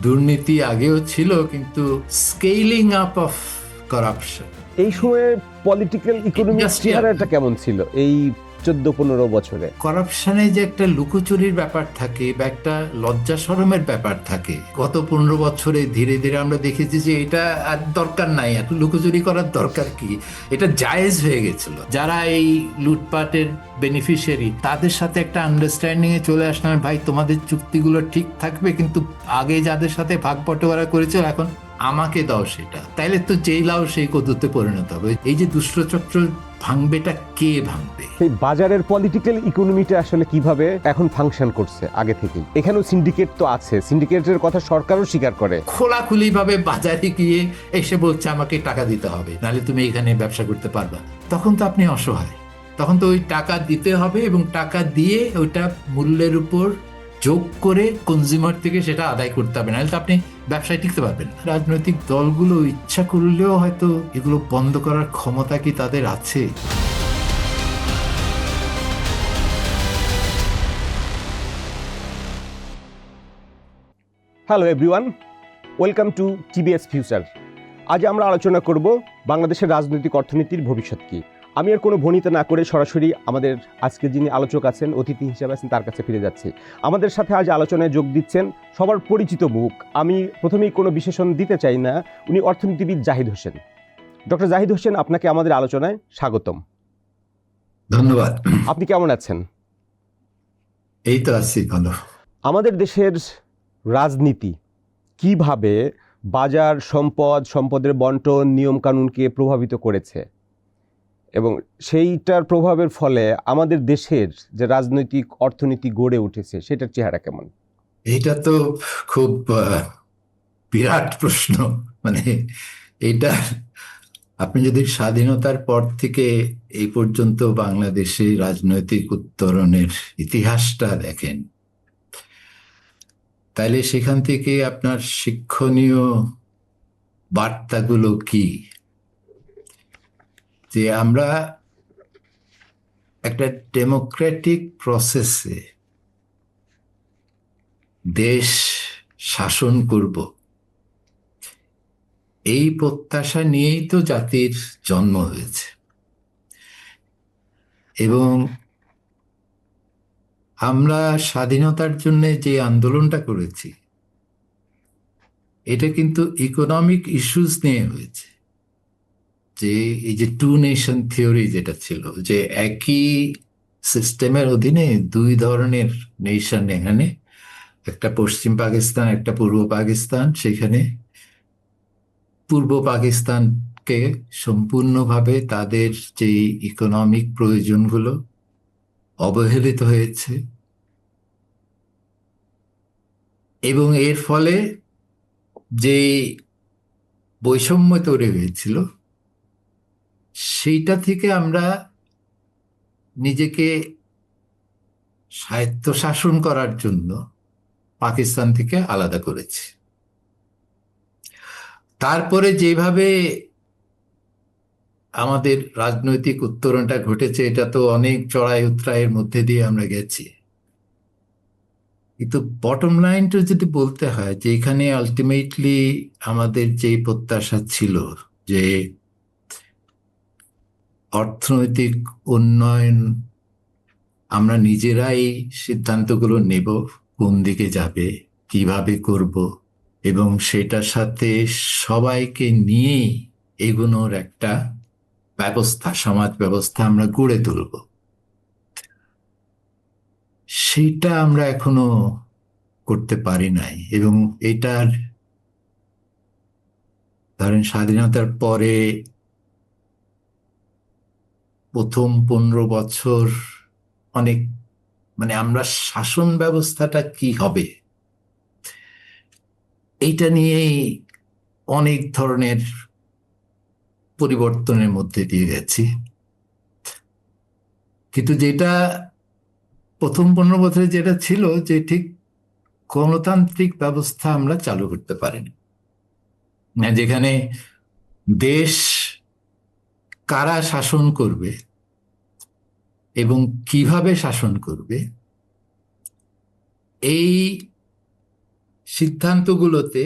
দুর্নীতি আগেও ছিল, কিন্তু স্কেলিং আপ অফ করাপশন। এই সময়ে পলিটিক্যাল ইকোনমিক Just চেহারাটা কেমন ছিল এই 14-15 বছরে? করাপশনে যে একটা লুকোচুরির ব্যাপার থাকে বা একটা লজ্জা শরমের ব্যাপার থাকে, গত 15 বছরে ধীরে ধীরে আমরা দেখেছি যে এটা আর দরকার নাই, এত লুকোচুরি করার দরকার কি, এটা জায়েজ হয়ে গেছিল। যারা এই লুটপাটের বেনিফিশিয়ারি, তাদের সাথে একটা আন্ডারস্ট্যান্ডিং এ চলে আসলাম, ভাই তোমাদের চুক্তিগুলো ঠিক থাকবে, কিন্তু আগে যাদের সাথে ভাগ বটোয়ারা করেছিল এখন আমাকে দাও সেটা, তাইলে তো যেই লাও সেই কদুতে পরিণত হবে। এই যে দুষ্টচক্র ভাঙবেটা কে ভাঙবে? সেই বাজারের পলিটিক্যাল ইকোনমিটা আসলে কিভাবে এখন ফাংশন করছে আগে থেকেই? এখানেও সিন্ডিকেট তো আছে, সিন্ডিকেটের কথা সরকারও স্বীকার করে। খোলাখুলি ভাবে বাজারে গিয়ে এসে বলছে আমাকে টাকা দিতে হবে, নাহলে তুমি এখানে ব্যবসা করতে পারবা। তখন তো আপনি অসহায়, তখন তো ওই টাকা দিতে হবে এবং টাকা দিয়ে ওইটা মূল্যের উপর যোগ করে কনজিউমার থেকে সেটা আদায় করতে হবে, নাহলে তো আপনি ব্যবসায় টিকতে পারবেন না। রাজনৈতিক দলগুলো ইচ্ছা করলেও হয়তো এগুলো বন্ধ করার ক্ষমতা কি তাদের আছে? Hello everyone, welcome to TBS future. আজ আমরা আলোচনা করব বাংলাদেশের রাজনৈতিক অর্থনীতির ভবিষ্যৎ কি। আমি আর কোনো ভনিতা না করে সরাসরি আমাদের আজকে যিনি আলোচক আছেন, অতিথি হিসেবে আছেন, তার কাছে ফিরে যাচ্ছি। আমাদের সাথে আজ আলোচনায় যোগ দিচ্ছেন সবার পরিচিত মুখ, আমি প্রথমেই কোনো বিশেষণ দিতে চাই না, উনি অর্থনীতিবিদ জাহিদ হোসেন। ডক্টর জাহিদ হোসেন, আপনাকে আমাদের আলোচনায় স্বাগতম। ধন্যবাদ। আপনি কেমন আছেন? এই তো আছি ভালো। আমাদের দেশের রাজনীতি কিভাবে বাজার সম্পদের বন্টন নিয়মকানুনকে প্রভাবিত করেছে এবং সেইটার প্রভাবের ফলে আমাদের দেশের যে রাজনৈতিক অর্থনীতি গড়ে উঠেছে সেটার চেহারা কেমন? এটা তো খুব বিরাট প্রশ্ন। মানে এটা আপনি যদি স্বাধীনতার পর থেকে এই পর্যন্ত বাংলাদেশে রাজনৈতিক উত্তরণের ইতিহাসটা দেখেন, তাহলে সেখান থেকে আপনার শিক্ষণীয় বার্তাগুলো কি? যে আমরা একটা ডেমোক্রেটিক প্রসেসে দেশ শাসন করব, এই প্রত্যাশা নিয়েই তো জাতির জন্ম হয়েছে। এবং আমরা স্বাধীনতার জন্য যে আন্দোলনটা করেছি, এটা কিন্তু ইকোনমিক ইস্যুস নিয়ে হয়েছে। যে এই যে টু নেশন থিওরি যেটা ছিল, যে একই সিস্টেমের অধীনে দুই ধরনের নেশন, এখানে একটা পশ্চিম পাকিস্তান একটা পূর্ব পাকিস্তান, সেখানে পূর্ব পাকিস্তানকে সম্পূর্ণভাবে তাদের যে ইকোনমিক প্রয়োজনগুলো অবহেলিত হয়েছে, এবং এর ফলে যে বৈষম্য তৈরি হয়েছিল সেইটা থেকে আমরা নিজেকে স্বায়ত্তশাসন করার জন্য পাকিস্তান থেকে আলাদা করেছি। তারপরে যেভাবে আমাদের রাজনৈতিক উত্তরণটা ঘটেছে, এটা তো অনেক চড়াই উতরাইয়ের মধ্যে দিয়ে আমরা গেছি। কিন্তু বটম লাইনটা যদি বলতে হয়, যে এখানে আলটিমেটলি আমাদের যে প্রত্যাশা ছিল যে অর্থনৈতিক উন্নয়ন আমরা নিজেরাই সিদ্ধান্তগুলো নেব, কোন দিকে যাবে, কিভাবে করব, এবং সেটার সাথে সবাইকে নিয়ে এগুনোর একটা ব্যবস্থা, সমাজ ব্যবস্থা আমরা গড়ে তুলব, সেটা আমরা এখনো করতে পারি নাই। এবং এটার ধরেন স্বাধীনতার পরে প্রথম 15 বছর অনেক, মানে আমরা শাসন ব্যবস্থাটা কি হবে এইটা নিয়েই অনেক ধরনের পরিবর্তনের মধ্যে দিয়ে গেছি। কিন্তু যেটা প্রথম 15 বছরে যেটা ছিল, যে ঠিক গণতান্ত্রিক ব্যবস্থা আমরা চালু করতে পারিনি, না, যেখানে দেশ কারা শাসন করবে এবং কিভাবে শাসন করবে, এই সিদ্ধান্তগুলোতে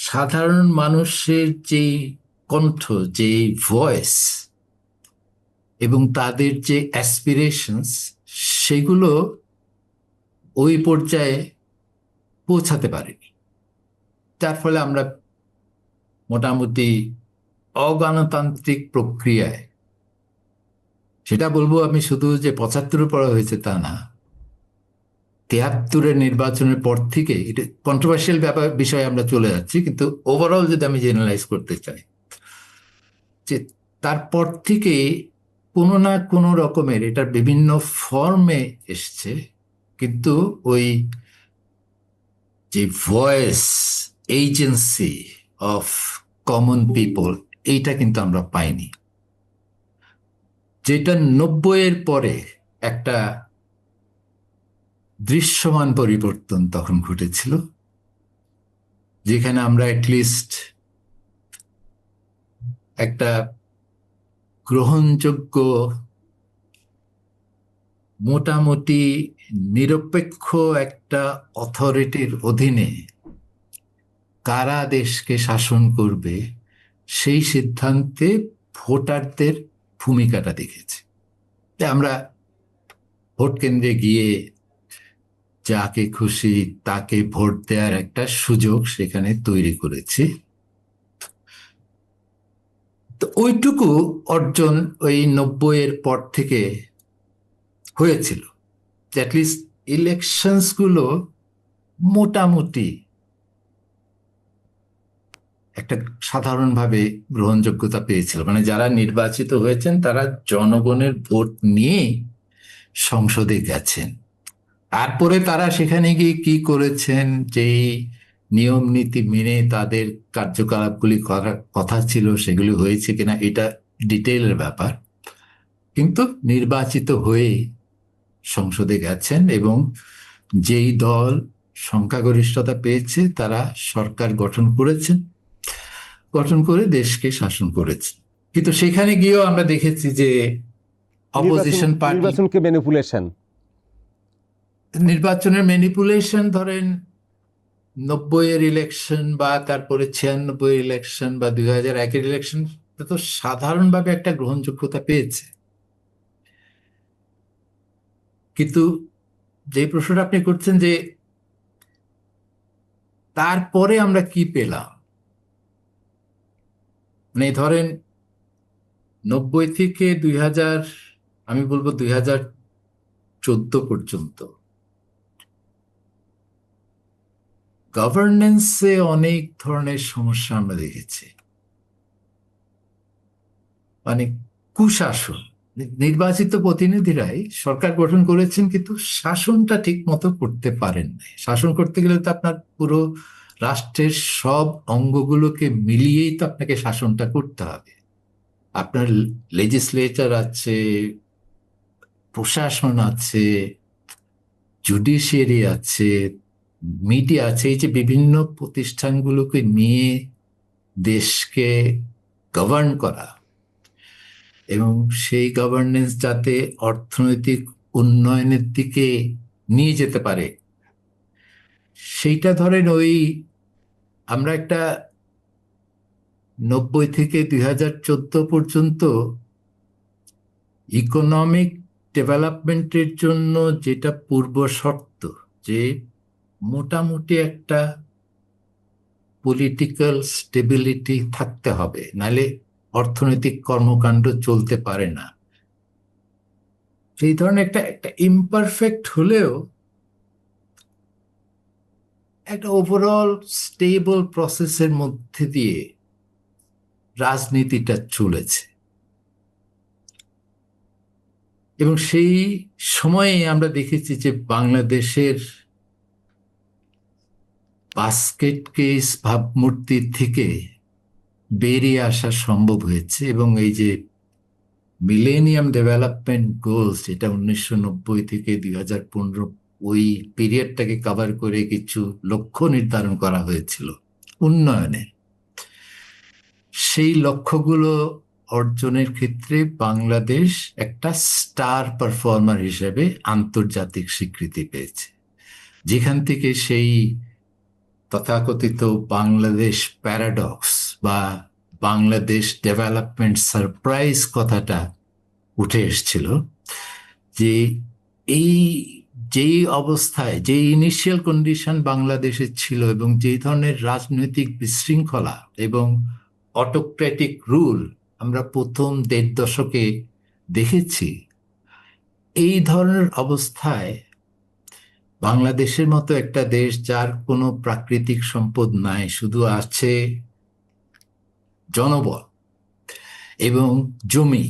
সাধারণ মানুষের যেই কণ্ঠ, যেই ভয়েস এবং তাদের যে অ্যাসপিরেশনস, সেগুলো ওই পর্যায়ে পৌঁছাতে পারেনি। যার ফলে আমরা মোটামুটি অগণতান্ত্রিক প্রক্রিয়ায়, সেটা বলবো আমি শুধু যে 75 পরে হয়েছে তা না, 73-এর নির্বাচনের পর থেকে, এটা কন্ট্রোভার্সিয়াল বিষয়ে আমরা চলে যাচ্ছি, কিন্তু ওভারঅল যদি আমি জেনারেলাইজ করতে চাই, যে তারপর থেকে কোনো না কোনো রকমের এটার বিভিন্ন ফর্মে এসছে, কিন্তু ওই যে voice, agency of common people, এইটা কিন্তু আমরা পাইনি। যেটা 90-এর পরে একটা দৃশ্যমান পরিবর্তন তখন ঘটেছিল, যেখানে আমরা অ্যাটলিস্ট একটা গ্রহণযোগ্য, মোটামুটি নিরপেক্ষ একটা অথরিটির অধীনে কারা দেশকে শাসন করবে সেই সিদ্ধান্তে ভোটারদের ভূমিকাটা দেখেছি। আমরা ভোট কেন্দ্রে গিয়ে যাকে খুশি তাকে ভোট দেওয়ার একটা সুযোগ সেখানে তৈরি করেছি। তো ওইটুকু অর্জন ওই 90-এর পর থেকে হয়েছিল, অ্যাটলিস্ট ইলেকশনস গুলো মোটামুটি একটা সাধারণভাবে গ্রহণযোগ্যতা পেয়েছিল। মানে যারা নির্বাচিত হয়েছেন তারা জনগণের ভোট নিয়ে সংসদে গেছেন। তারপরে তারা সেখানে গিয়ে কি করেছেন, যেই নিয়ম নীতি মেনে তাদের কার্যকলাপগুলি করার কথা ছিল সেগুলি হয়েছে কিনা এটা ডিটেইলের ব্যাপার, কিন্তু নির্বাচিত হয়ে সংসদে গেছেন এবং যেই দল সংখ্যাগরিষ্ঠতা পেয়েছে তারা সরকার গঠন করেছেন, গঠন করে দেশকে শাসন করেছে। কিন্তু সেখানে গিয়েও আমরা দেখেছি যে অপোজিশন পার্টি নির্বাচনকে ম্যানিপুলেশন, নির্বাচনের ম্যানিপুলেশন, ধরেন 90-এর ইলেকশন বা তারপরে 96-এর ইলেকশন বা 2001-এর ইলেকশন তো সাধারণভাবে একটা গ্রহণযোগ্যতা পেয়েছে। কিন্তু যে প্রশ্নটা আপনি করছেন যে তারপরে আমরা কি পেলাম, মানে ধরেন 90 থেকে 2000, আমি বলবো 2014 পর্যন্ত গভর্নেন্সে অনেক ধরনের সমস্যা আমরা দেখেছি। মানে কুশাসন, নির্বাচিত প্রতিনিধিরাই সরকার গঠন করেছেন কিন্তু শাসনটা ঠিক মতো করতে পারেন নাই। শাসন করতে গেলে তো আপনার পুরো রাষ্ট্রের সব অঙ্গগুলোকে মিলিয়েই তো আপনাকে শাসনটা করতে হবে। আপনার লেজিসলেচার আছে, প্রশাসন আছে, জুডিশিয়ারি আছে, মিডিয়া আছে, এই যে বিভিন্ন প্রতিষ্ঠানগুলোকে নিয়ে দেশকে গভর্ন করা এবং সেই গভর্নেন্স যাতে অর্থনৈতিক উন্নয়নের দিকে নিয়ে যেতে পারে, সেইটা ধরেন ওই আমরা একটা 90 থেকে 2014 পর্যন্ত ইকোনমিক ডেভেলপমেন্টের জন্য যেটা পূর্ব শর্ত, যে মোটামুটি একটা পলিটিক্যাল স্টেবিলিটি থাকতে হবে, নাহলে অর্থনৈতিক কর্মকাণ্ড চলতে পারে না, সেই ধরনের একটা একটা ইমপারফেক্ট হলেও একটা ওভারঅল স্টেবল প্রসেসের মধ্যে দিয়ে রাজনীতিটা চলেছে। এবং সেই সময়ে আমরা দেখেছি যে বাংলাদেশের বাস্কেট কেস ভাবমূর্তি থেকে বেরিয়ে আসা সম্ভব হয়েছে। এবং এই যে মিলেনিয়াম ডেভেলপমেন্ট গোলস, এটা 1990 থেকে 2015 ওই পিরিয়ডটাকে কভার করে কিছু লক্ষ্য নির্ধারণ করা হয়েছিল উন্নয়নের, সেই লক্ষ্যগুলো অর্জনের ক্ষেত্রে বাংলাদেশ একটা স্টার পারফর্মার হিসেবে আন্তর্জাতিক স্বীকৃতি পেয়েছে। যেখান থেকে সেই তথাকথিত বাংলাদেশ প্যারাডক্স বা বাংলাদেশ ডেভেলপমেন্ট সারপ্রাইজ কথাটা উঠে এসেছিল, যে এই যেই অবস্থায় যে ইনিশিয়াল কন্ডিশন বাংলাদেশে ছিল এবং যেই ধরনের রাজনৈতিক বিশৃঙ্খলা এবং অটোক্রেটিক রুল আমরা প্রথম ১.৫ দশকে দেখেছি, এই ধরনের অবস্থায় বাংলাদেশের মতো একটা দেশ যার কোনো প্রাকৃতিক সম্পদ নাই, শুধু আছে জনবল এবং জমি,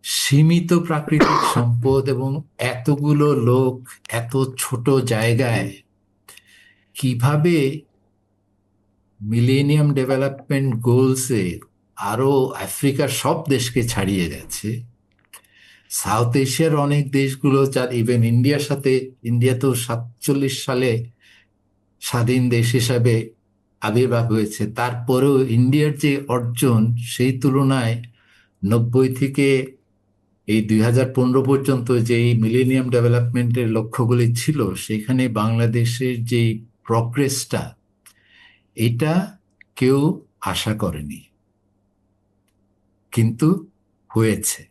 সীমিত প্রাকৃতিক সম্পদ এবং এতগুলো লোক এত ছোট জায়গায় কিভাবে মিলেনিয়াম ডেভেলপমেন্ট গোলসে আরো আফ্রিকার সব দেশকে ছাড়িয়ে গেছে, সাউথ এশিয়ার অনেক দেশগুলো, যার ইভেন ইন্ডিয়ার সাথে, ইন্ডিয়া তো 47 সালে স্বাধীন দেশ হিসাবে আবির্ভাব হয়েছে, তারপরেও ইন্ডিয়ার যে অর্জন সেই তুলনায় 90 থেকে এই 2015 পর্যন্ত যে মিলেনিয়াম ডেভেলপমেন্টের লক্ষ্যগুলি ছিল, সেখানে বাংলাদেশের যে প্রগ্রেসটা, এটা কেউ আশা করেনি, কিন্তু হয়েছে।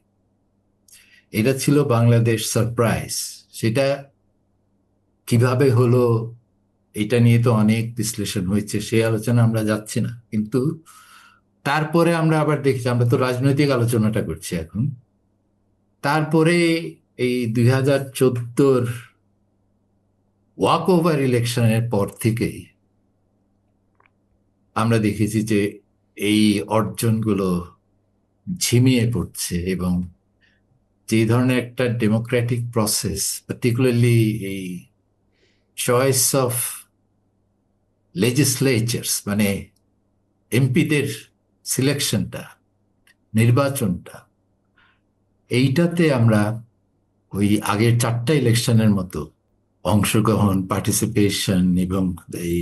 এটা ছিল বাংলাদেশ সারপ্রাইজ। সেটা কিভাবে হলো এটা নিয়ে তো অনেক বিশ্লেষণ হয়েছে, সেই আলোচনা আমরা যাচ্ছি না, কিন্তু তারপরে আমরা আবার দেখছি, আমরা তো রাজনৈতিক আলোচনাটা করছি এখন, তারপরে এই 2014 ওয়াক ওভার ইলেকশনের পর থেকেই আমরা দেখেছি যে এই অর্জনগুলো ঝিমিয়ে পড়ছে এবং যে ধরনের একটা ডেমোক্রেটিক প্রসেস, পার্টিকুলারলি এই চয়েস অফ লেজিসলেচার্স, মানে এমপিদের সিলেকশনটা, নির্বাচনটা, এইটাতে আমরা ওই আগের 4টা ইলেকশনের মতো অংশগ্রহণ, পার্টিসিপেশন এবং এই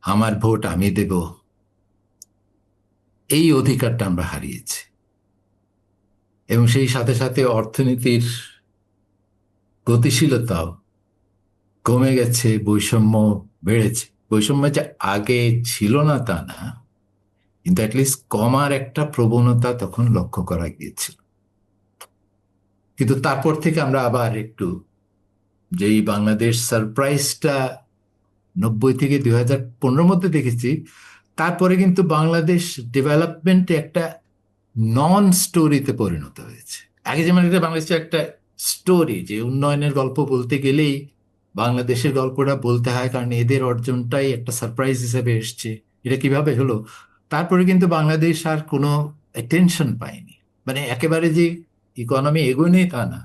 আমার ভোট আমি দেব, এই অধিকারটা আমরা হারিয়েছি। এবং সেই সাথে সাথে অর্থনীতির গতিশীলতাও কমে গেছে, বৈষম্য বেড়েছে। বৈষম্য যে আগে ছিল না তা না, কিন্তু অ্যাটলিস্ট কমার একটা প্রবণতা তখন লক্ষ্য করা গিয়েছিল। কিন্তু তারপর থেকে আমরা আবার একটু, যেই বাংলাদেশ সারপ্রাইজটা 90 থেকে 2015 মধ্যে দেখেছি, তারপরে কিন্তু বাংলাদেশ ডেভেলপমেন্ট একটা নন স্টোরিতে পরিণত হয়েছে। আগে যেমন এটা বাংলাদেশের একটা স্টোরি, যে উন্নয়নের গল্প বলতে গেলেই বাংলাদেশের গল্পটা বলতে হয়, কারণ এদের অর্জনটাই একটা সারপ্রাইজ হিসেবে এসছে, এটা কিভাবে হলো। তারপরে কিন্তু বাংলাদেশ আর কোনো অ্যাটেনশন পায়নি, মানে একেবারে যে ইকোনমি এগোয়নি তা না,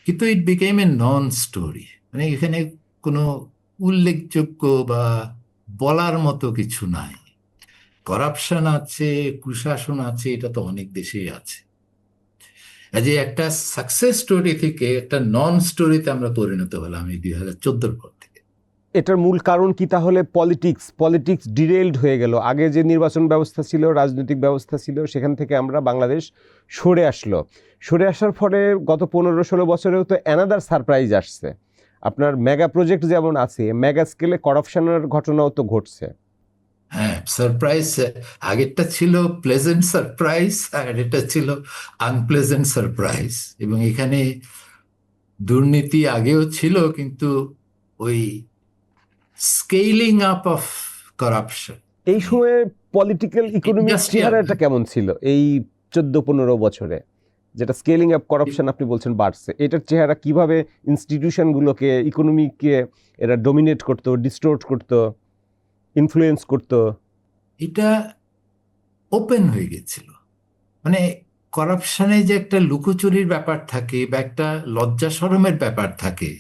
কিন্তু ইট বিকেম এ নন স্টোরি, মানে এখানে কোনো উল্লেখযোগ্য বা বলার মতো কিছু নাই। করাপশন আছে, কুশাসন আছে, এটা তো অনেক দেশেই আছে। যে একটা সাকসেস স্টোরি থেকে একটা নন স্টোরিতে আমরা পরিণত হলাম এই 2014 পর থেকে। এটার মূল কারণ কি তাহলে? পলিটিক্স ডিরেইলড হয়ে গেল। আগে যে নির্বাচন ব্যবস্থা ছিল, রাজনৈতিক ব্যবস্থা ছিল, সেখান থেকে আমরা বাংলাদেশ সরে আসার ফলে গত 15-16 বছরেও তো অ্যানাদার সারপ্রাইজ আসছে। আপনার মেগা প্রজেক্ট যেমন আছে, মেগা স্কেলে করাপশনের ঘটনাও তো ঘটছে। হ্যাঁ, সারপ্রাইজ আগেরটা ছিল প্লেজেন্ট সারপ্রাইজ, আর এটা ছিল আনপ্লেজেন্ট সারপ্রাইজ। এবং এখানে দুর্নীতি আগেও ছিল, কিন্তু ওই স্কেলিং আপ অফ কারাপশন। এই সময়ে পলিটিক্যাল ইকোনমিক Industrial. চেহারাটা কেমন ছিল এই 14-15 বছরে, যেটা স্কেলিং আপ করাপশন আপনি বলছেন বাড়ছে? এটার চেহারা কিভাবে ইনস্টিটিউশনগুলোকে, ইকোনমিকে এরা ডমিনেট করতো, ডিস্টোর্ট করতো, ইনফ্লুয়েন্স করতো? এটা ওপেন হয়ে গেছিল, মানে করাপশনে যে একটা লুকোচুরির ব্যাপার থাকে বা একটা লজ্জা শরমের ব্যাপার থাকে,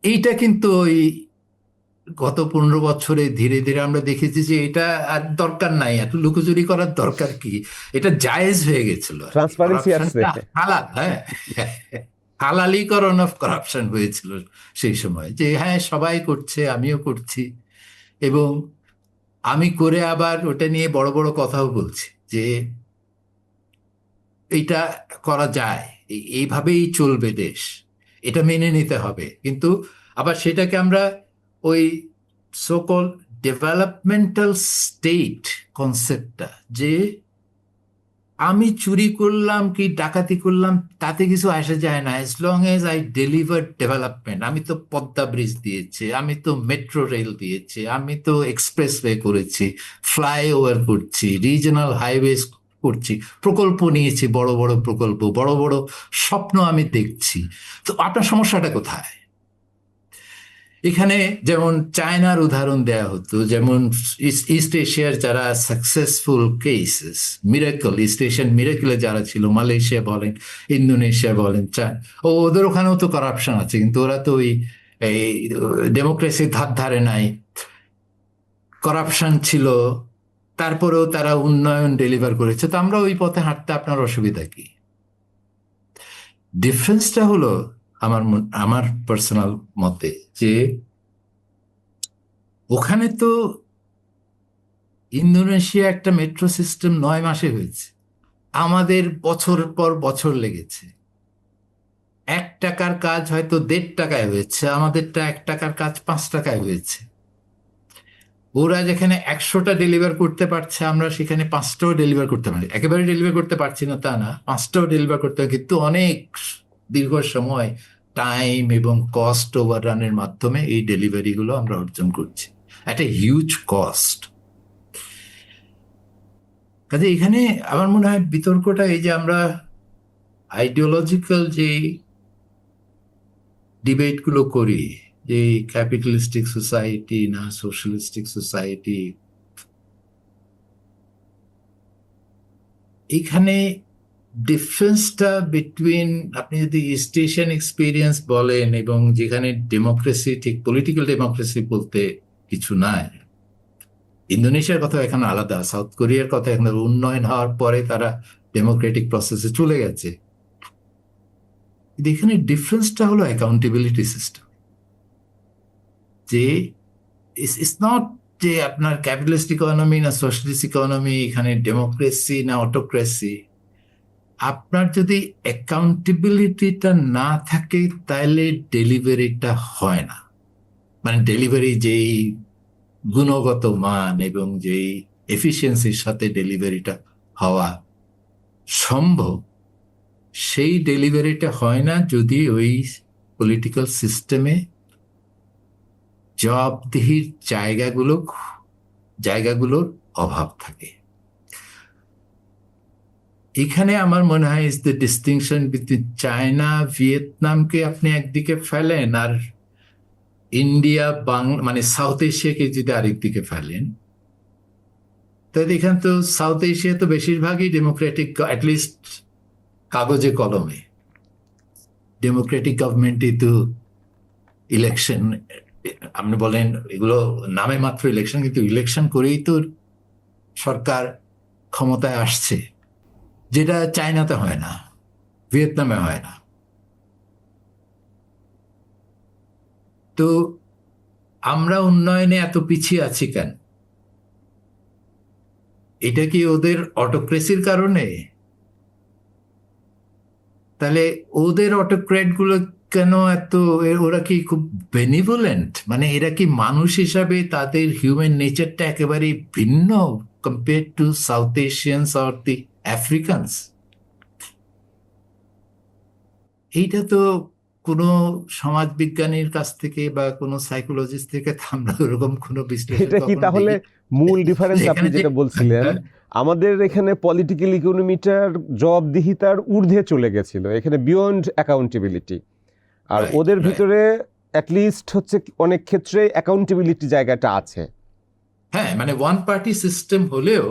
এইটা কিন্তু ওই গত 15 বছরে ধীরে ধীরে আমরা দেখেছি যে এটা আর দরকার নাই, এত লুকোচুরি করার দরকার কি, এটা জায়েজ হয়ে গেছিল। ট্রান্সপারেন্সি আসছে। হালাল, হ্যাঁ, হালালিকরণ অফ করাপশন হয়েছিল সেই সময়, যে হ্যাঁ সবাই করছে, আমিও করছি, এবং আমি করে আবার ওটা নিয়ে বড় বড় কথাও বলছি যে এইটা করা যায়, এইভাবেই চলবে দেশ। এটা মেনে নিতে হবে। কিন্তু আবার সেটাকে আমরা ওই সোকল ডেভেলপমেন্টাল স্টেট কনসেপ্টটা, যে আমি চুরি করলাম কি ডাকাতি করলাম তাতে কিছু আসে যায় না, as long age I deliver development. আমি তো পদ্মা ব্রিজ দিয়েছি, আমি তো মেট্রো রেল দিয়েছি, আমি তো এক্সপ্রেসওয়ে করেছি, ফ্লাইওভার করছি, রিজনাল হাইওয়েজ করছি, প্রকল্প নিয়েছি, বড় বড় প্রকল্প, বড় বড় স্বপ্ন আমি দেখছি। তো আপনার সমস্যাটা কোথায়? এখানে যেমন চায়নার উদাহরণ দেয়া হতো, যেমন ইস্ট এশিয়ার যারা successful cases, miracle, east Asian মিরাকলে যারা ছিল, মালয়েশিয়া বলেন, ইন্দোনেশিয়া বলেন, ওদের ওখানেও তো কারাপশন আছে, কিন্তু ওরা তো ওই ডেমোক্রেসির ধার ধারে নাই, করাপশন ছিল, তারপরেও তারা উন্নয়ন ডেলিভার করেছে। তো আমরা ওই পথে হাঁটতে আপনার অসুবিধা কি? ডিফারেন্সটা হলো আমার পার্সোনাল মতে যে ওখানে তো ইন্দোনেশিয়া একটা মেট্রো সিস্টেম 9 মাসে হয়েছে, আমাদের বছর পর বছর লেগেছে। 1 টাকার কাজ হয়তো 1.5 টাকায় হয়েছে, আমাদেরটা 1 টাকার কাজ 5 টাকায় হয়েছে। ওরা যেখানে 100টা ডেলিভার করতে পারছে, আমরা সেখানে 5টাও ডেলিভার করতে পারি। একেবারে ডেলিভার করতে পারছি না তা না, 5টাও ডেলিভার করতে হয়, কিন্তু অনেক দীর্ঘ সময় টাইম এবং কস্ট ওভাররানের মাধ্যমে এই ডেলিভারিগুলো আমরা অর্জন করছি, একটা হিউজ কস্ট। কাজে এখানে আমার মনে হয় বিতর্কটা এই যে আমরা আইডিওলজিক্যাল যে ডিবেট গুলো করি, যে ক্যাপিটালিস্টিক সোসাইটি না সোশ্যালিস্টিক সোসাইটি, এখানে ডিফারেন্সটা বিটুইন, আপনি যদি ইস্ট এশিয়ান এক্সপিরিয়েন্স বলেন এবং যেখানে ডেমোক্রেসি, ঠিক পলিটিক্যাল ডেমোক্রেসি বলতে কিছু নাই, ইন্দোনেশিয়ার কথা এখানে আলাদা, সাউথ কোরিয়ার কথা এখানে উন্নয়ন হওয়ার পরে তারা ডেমোক্রেটিক প্রসেসে চলে গেছে। এখানে ডিফারেন্সটা হলো অ্যাকাউন্টেবিলিটি সিস্টেম, যে ইটস নট যে আপনার ক্যাপিটালিস্ট ইকোনমি না সোশ্যালিস্ট ইকোনমি, এখানে ডেমোক্রেসি না অটোক্রেসি। আপনার যদি অ্যাকাউন্টেবিলিটিটা না থাকে তাহলে ডেলিভারিটা হয় না। মানে ডেলিভারি যেই গুণগত মান এবং যেই এফিসিয়েন্সির সাথে ডেলিভারিটা হওয়া সম্ভব, সেই ডেলিভারিটা হয় না যদি ওই পলিটিক্যাল সিস্টেমে জবাবদিহির জায়গাগুলোর অভাব থাকে। এখানে আমার মনে হয় is the distinction between China, ভিয়েতনামকে আপনি একদিকে ফেলেন, আর ইন্ডিয়া, মানে সাউথ এশিয়াকে যদি আরেকদিকে ফেলেন, তাহলে এখানে তো সাউথ এশিয়া তো বেশিরভাগই ডেমোক্রেটিক, অ্যাটলিস্ট কাগজে কলমে ডেমোক্রেটিক গভর্নমেন্টই তো। ইলেকশন আপনি বলেন এগুলো নামে মাত্র ইলেকশন, কিন্তু ইলেকশন করেই তো সরকার ক্ষমতায় আসছে, যেটা চায়নাতে হয় না, ভিয়েতনামে হয় না। তো আমরা উন্নয়নে এত পিছিয়ে আছি কেন? এটা কি ওদের অটোক্রেসির কারণে? তাহলে ওদের অটোক্রেট গুলো কেন এত, ওরা কি খুব বেনিভোলেন্ট? মানে এরা কি মানুষ হিসাবে তাদের হিউম্যান নেচারটা একেবারে ভিন্ন compare to south Asians or the Africans? এইটা তো কোনো সমাজবিজ্ঞানীর কাছ থেকে বা কোনো সাইকোলজিস্ট থেকে তো আমরা ওরকম কোনো বিশ্লেষণ এটা কি কখনো তাহলে দেখি। মূল ডিফারেন্স আপনি যেখানে যে যেটা বলছিলেন? আমাদের এখানে পলিটিক্যাল ইকোনমিটার জবাবদিহিতার ঊর্ধ্বে চলে গেছিল, এখানে বিয়ন্ড অ্যাকাউন্টেবিলিটি। আর Right, ওদের right. ভিতরে অ্যাটলিস্ট হচ্ছে অনেক ক্ষেত্রে অ্যাকাউন্টেবিলিটি জায়গাটা আছে। হ্যাঁ, মানে ওয়ান পার্টি সিস্টেম হলেও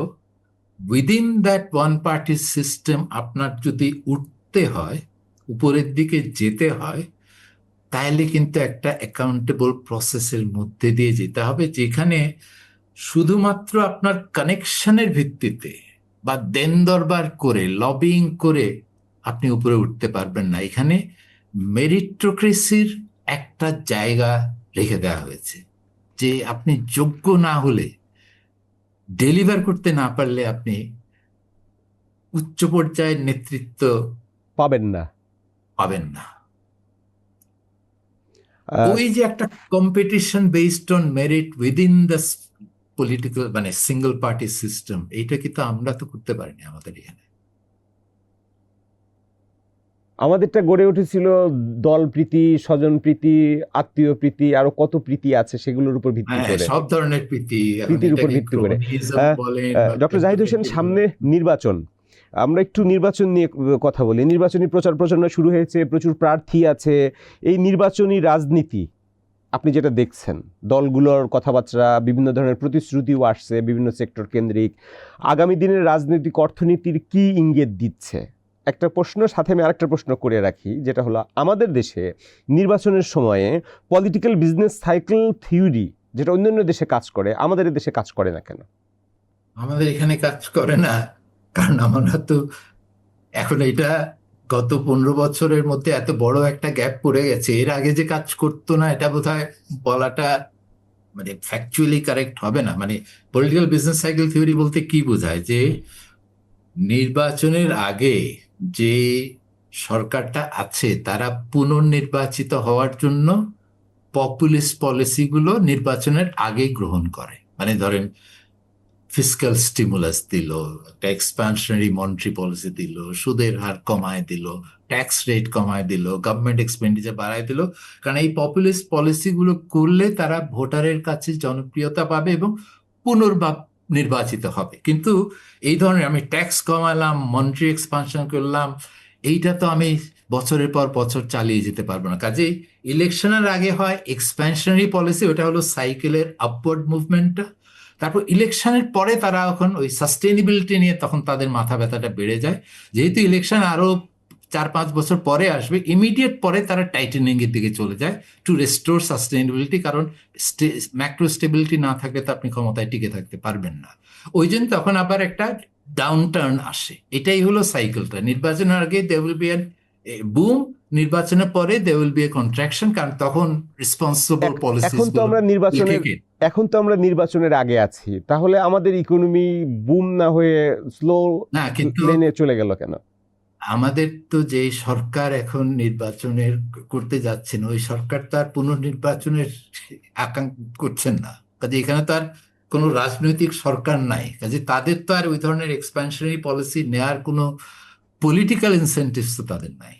within that one party system আপনার যদি উঠতে হয়, উপরের দিকে যেতে হয়, তাহলে কিন্তু একটা অ্যাকাউন্টেবল প্রসেসের মধ্যে দিয়ে যেতে হবে, যেখানে শুধুমাত্র আপনার কানেকশনের ভিত্তিতে বা দেন দরবার করে লবিং করে আপনি উপরে উঠতে পারবেন না। এখানে মেরিটোক্রেসির একটা জায়গা রেখে দেওয়া হয়েছে, যে আপনি যোগ্য না হলে, ডেলিভার করতে না পারলে আপনি উচ্চ পর্যায়ের নেতৃত্ব পাবেন না। পাবেন না। আহ, ওই যে একটা competition based on merit within the political মানে সিঙ্গল পার্টি সিস্টেম, এইটা কিন্তু আমরা তো করতে পারিনি আমাদের এখানে। আমাদেরটা গড়ে উঠেছিল দল প্রীতি, স্বজন প্রীতি, আত্মীয় প্রীতি, আরো কত প্রীতি আছে সেগুলোর উপর ভিত্তি হ্যাঁ, করে, সব ধরনের প্রীতি, এখন প্রীতির উপর এটাকে ভিত্তি করে। ক্রোনিজম বলেন বা ডক্টর জাহিদ হোসেন, পেট্রোনিজম সামনে বলেন। নির্বাচন, আমরা একটু নির্বাচন নিয়ে কথা বলি। নির্বাচনী প্রচার প্রচারণা শুরু হয়েছে, প্রচুর প্রার্থী আছে। এই নির্বাচনী রাজনীতি আপনি যেটা দেখছেন, দলগুলোর কথাবার্তা, বিভিন্ন ধরনের প্রতিশ্রুতিও আসছে বিভিন্ন সেক্টর কেন্দ্রিক, আগামী দিনের রাজনৈতিক অর্থনীতির কি ইঙ্গিত দিচ্ছে? একটা প্রশ্ন সাথে আমি আরেকটা প্রশ্ন করে রাখি, যেটা হলো আমাদের দেশে নির্বাচনের সময়ে পলিটিক্যাল বিজনেস সাইকেল থিওরি যেটা অন্যান্য দেশে কাজ করে, আমাদের দেশে কাজ করে না কেন? আমাদের এখানে কাজ করে না কারণ আমরা তো এখন এটা গত 15 বছরের মধ্যে এত বড় একটা গ্যাপ পড়ে গেছে। এর আগে যে কাজ করতো না এটা বোধহয় বলাটা মানে ফ্যাকচুয়ালি কারেক্ট হবে না। মানে পলিটিক্যাল বিজনেস সাইকেল থিওরি বলতে কি বোঝায়, যে নির্বাচনের আগে যে সরকারটা আছে তারা পুনর্নির্বাচিত হওয়ার জন্য পপুলিস্ট পলিসিগুলো নির্বাচনের আগেই গ্রহণ করে। মানে ধরেন ফিসক্যাল স্টিমুলাস দিল, একটা এক্সপানশনারি মনিটারি পলিসি দিল, সুদের হার কমায় দিল, ট্যাক্স রেট কমায় দিল, গভর্নমেন্ট এক্সপেন্ডিচার বাড়ায় দিল। কারণ এই পপুলিস্ট পলিসিগুলো করলে তারা ভোটারের কাছে জনপ্রিয়তা পাবে এবং পুনর্বার নির্বাচিত হবে। কিন্তু এই ধরনের আমি ট্যাক্স কমালাম, মনিটারি এক্সপানশন করলাম, এইটা তো আমি বছরের পর বছর চালিয়ে যেতে পারবো না। কাজেই ইলেকশনের আগে হয় এক্সপ্যানশনারি পলিসি, ওটা হলো সাইকেলের আপওয়ার্ড মুভমেন্টটা। তারপর ইলেকশনের পরে তারা এখন ওই সাস্টেনেবিলিটি নিয়ে তখন তাদের মাথা ব্যথাটা বেড়ে যায়। যেহেতু ইলেকশন আরো 4-5 বছর পরে আসবে, ইমিডিয়েট পরে তারা টাইটেনিং এর দিকে চলে যায় টু রেস্টোর সাস্টেনেবিলিটি। কারণ ম্যাক্রো স্টেবিলিটি না থাকলে তো আপনি ক্ষমতায় টিকে থাকতে পারবেন না। ওই জন্য তখন আবার একটা ডাউন টার্ন আসে। এটাই হলো সাইকেলটা। নির্বাচনের আগে দে উইল বি বুম, নির্বাচনের পরে they will be a contraction, কারণ তখন রেসপন্সিবল পলিসিস এখন তো গুলো আমরা নির্বাচনের থেকে। এখন তো আমরা নির্বাচনের আগে আছি, তাহলে আমাদের ইকোনমি বুম না হয়ে স্লো না, কিন্তু লেনে চলে গেল কেন? আমাদের তো যে সরকার এখন নির্বাচনের করতে যাচ্ছেন, ওই সরকার তার পুনর্নির্বাচনের আকাঙ্ক্ষা করছেন না। কাজে এখানে তো আর কোনো রাজনৈতিক সরকার নাই, কাজে তাদের তো আর ওই ধরনের এক্সপ্যানশনারি পলিসি নেয়ার কোনো পলিটিক্যাল ইনসেন্টিভস তো তাদের নাই।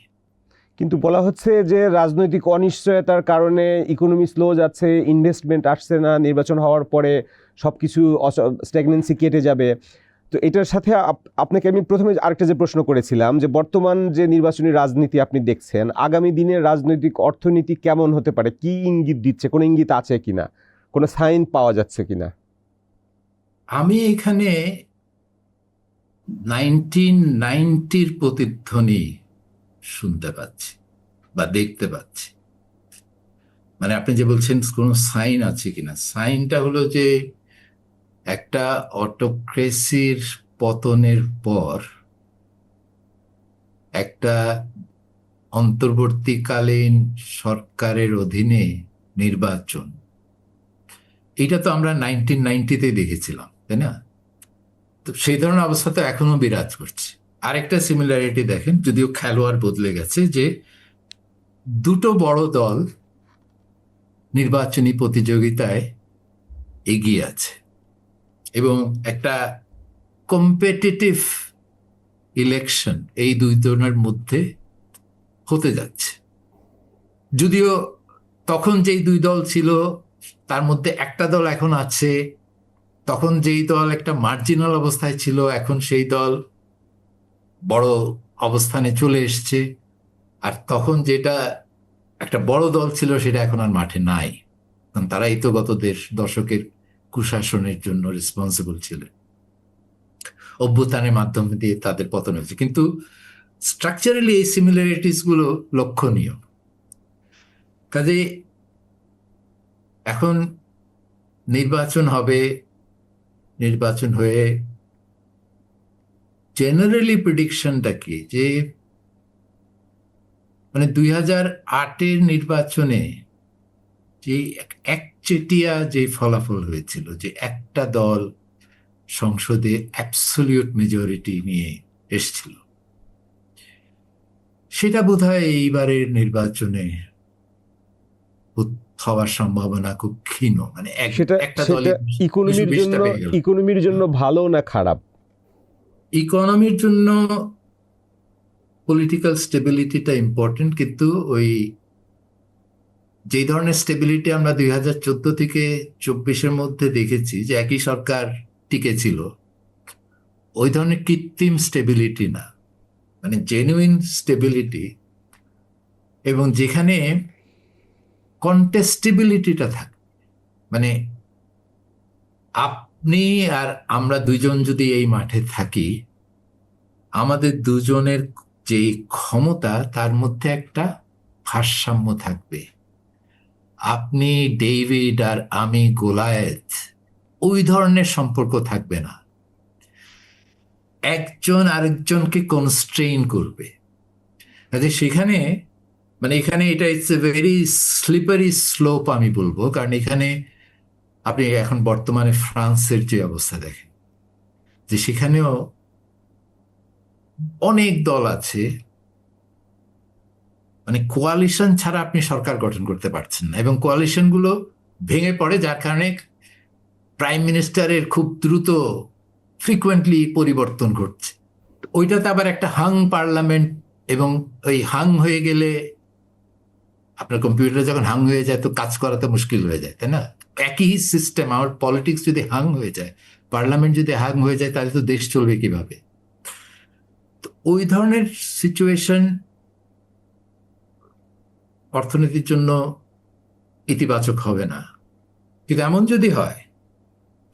কিন্তু বলা হচ্ছে যে রাজনৈতিক অনিশ্চয়তার কারণে ইকোনমি স্লো যাচ্ছে, ইনভেস্টমেন্ট আসছে না, নির্বাচন হওয়ার পরে সবকিছু স্ট্যাগনেন্সি কেটে যাবে। তো এটার সাথে আপনাকে আমি প্রথমে আরেকটা যে প্রশ্ন করেছিলাম, যে বর্তমান যে নির্বাচনী রাজনীতি আপনি দেখছেন, আগামী দিনের রাজনৈতিক অর্থনীতি কেমন হতে পারে? কি ইঙ্গিত দিচ্ছে? কোনো ইঙ্গিত আছে কিনা? কোনো সাইন পাওয়া যাচ্ছে কিনা? আমি এখানে 1990-র প্রতিধ্বনি শুনতে পাচ্ছি বা দেখতে পাচ্ছি। মানে আপনি যে বলছেন কোনো সাইন আছে কিনা, সাইনটা হলো যে একটা অটোক্রেসির পতনের পর একটা অন্তর্বর্তীকালীন সরকারের অধীনে নির্বাচন, এটা তো আমরা 1990-তে দেখেছিলাম, তাই না? তো সেই ধরনের অবস্থা তো এখনো বিরাজ করছে। আরেকটা সিমিলারিটি দেখেন, যদিও খেলোয়াড় বদলে গেছে, যে দুটো বড় দল নির্বাচনী প্রতিযোগিতায় এগিয়ে আছে এবং একটা কম্পিটিটিভ ইলেকশন এই দুই দলের মধ্যে হতে যাচ্ছে। যদিও তখন যেই দুই দল ছিল তার মধ্যে একটা দল এখন আছে, তখন যেই দল একটা মার্জিনাল অবস্থায় ছিল এখন সেই দল বড় অবস্থানে চলে এসছে। আর তখন যেটা একটা বড় দল ছিল সেটা এখন আর মাঠে নাই, কারণ তারাই তো গত দশকের কুশাসনের জন্য রেসপন্সিবল ছিল। অভ্যুত্থানের মাধ্যমে দিয়ে তাদের পতন হয়েছে। কিন্তু স্ট্রাকচারালি এই সিমিলারিটিস গুলো লক্ষণীয়। কাজে এখন নির্বাচন হবে, নির্বাচন হয়ে জেনারেলি প্রেডিকশনটা কি, যে মানে 2008-এর নির্বাচনে যে একচেটিয়া যে ফলাফল হয়েছিল, যে একটা দল সংসদে অ্যাবসলিউট মেজরিটি নিয়ে এসছিল, সেটা বোধহয় এইবারের নির্বাচনে হওয়ার সম্ভাবনা খুব ক্ষীণ, মানে সেটা একটা সেটা দলই ইকোনমির 20টা জন্য পেয়ে গেল। ইকোনমির জন্য ভালো না খারাপ? ইকোনমির জন্য পলিটিক্যাল স্টেবিলিটিটা ইম্পর্টেন্ট, কিন্তু ওই যে ধরনের স্টেবিলিটি আমরা 2014 থেকে 24-এর মধ্যে দেখেছি যে একই সরকার টিকে ছিল, ওই ধরনের কৃত্রিম স্টেবিলিটি না, মানে জেনুইন স্টেবিলিটি, এবং যেখানে কন্টেস্টেবিলিটিটা থাকে। মানে আপনি আর আমরা দুইজন যদি এই মাঠে থাকি, আমাদের দুজনের যে ক্ষমতা তার মধ্যে একটা ভারসাম্য থাকবে। আপনি ডেভিড আর আমি গোলায়েত, ওই ধরনের সম্পর্ক থাকবে না। একজন আরেকজনকে কনস্ট্রেইন করবে। কাজে সেখানে, মানে এখানে এটা it's a very slippery slope আমি বলবো, কারণ এখানে আপনি এখন বর্তমানে ফ্রান্সের যে অবস্থা দেখেন, যে সেখানেও অনেক দল আছে, মানে কোয়ালিশন ছাড়া আপনি সরকার গঠন করতে পারছেন না, এবং কোয়ালিশন গুলো ভেঙে পড়ে, যার কারণে প্রাইম মিনিস্টারের খুব দ্রুত ফ্রিকুয়েন্টলি পরিবর্তন ঘটছে। ওইটাতে আবার একটা হাং পার্লামেন্ট, এবং ওই হাং হয়ে গেলে আপনার কম্পিউটার যখন হাং হয়ে যায় তো কাজ করা তো মুশকিল হয়ে যায়, তাই না? একই সিস্টেম, আমার পলিটিক্স যদি হাং হয়ে যায়, পার্লামেন্ট যদি হাং হয়ে যায়, তাহলে তো দেশ চলবে কিভাবে? তো ওই ধরনের সিচুয়েশন অর্থনীতির জন্য ইতিবাচক হবে না। কিন্তু এমন যদি হয়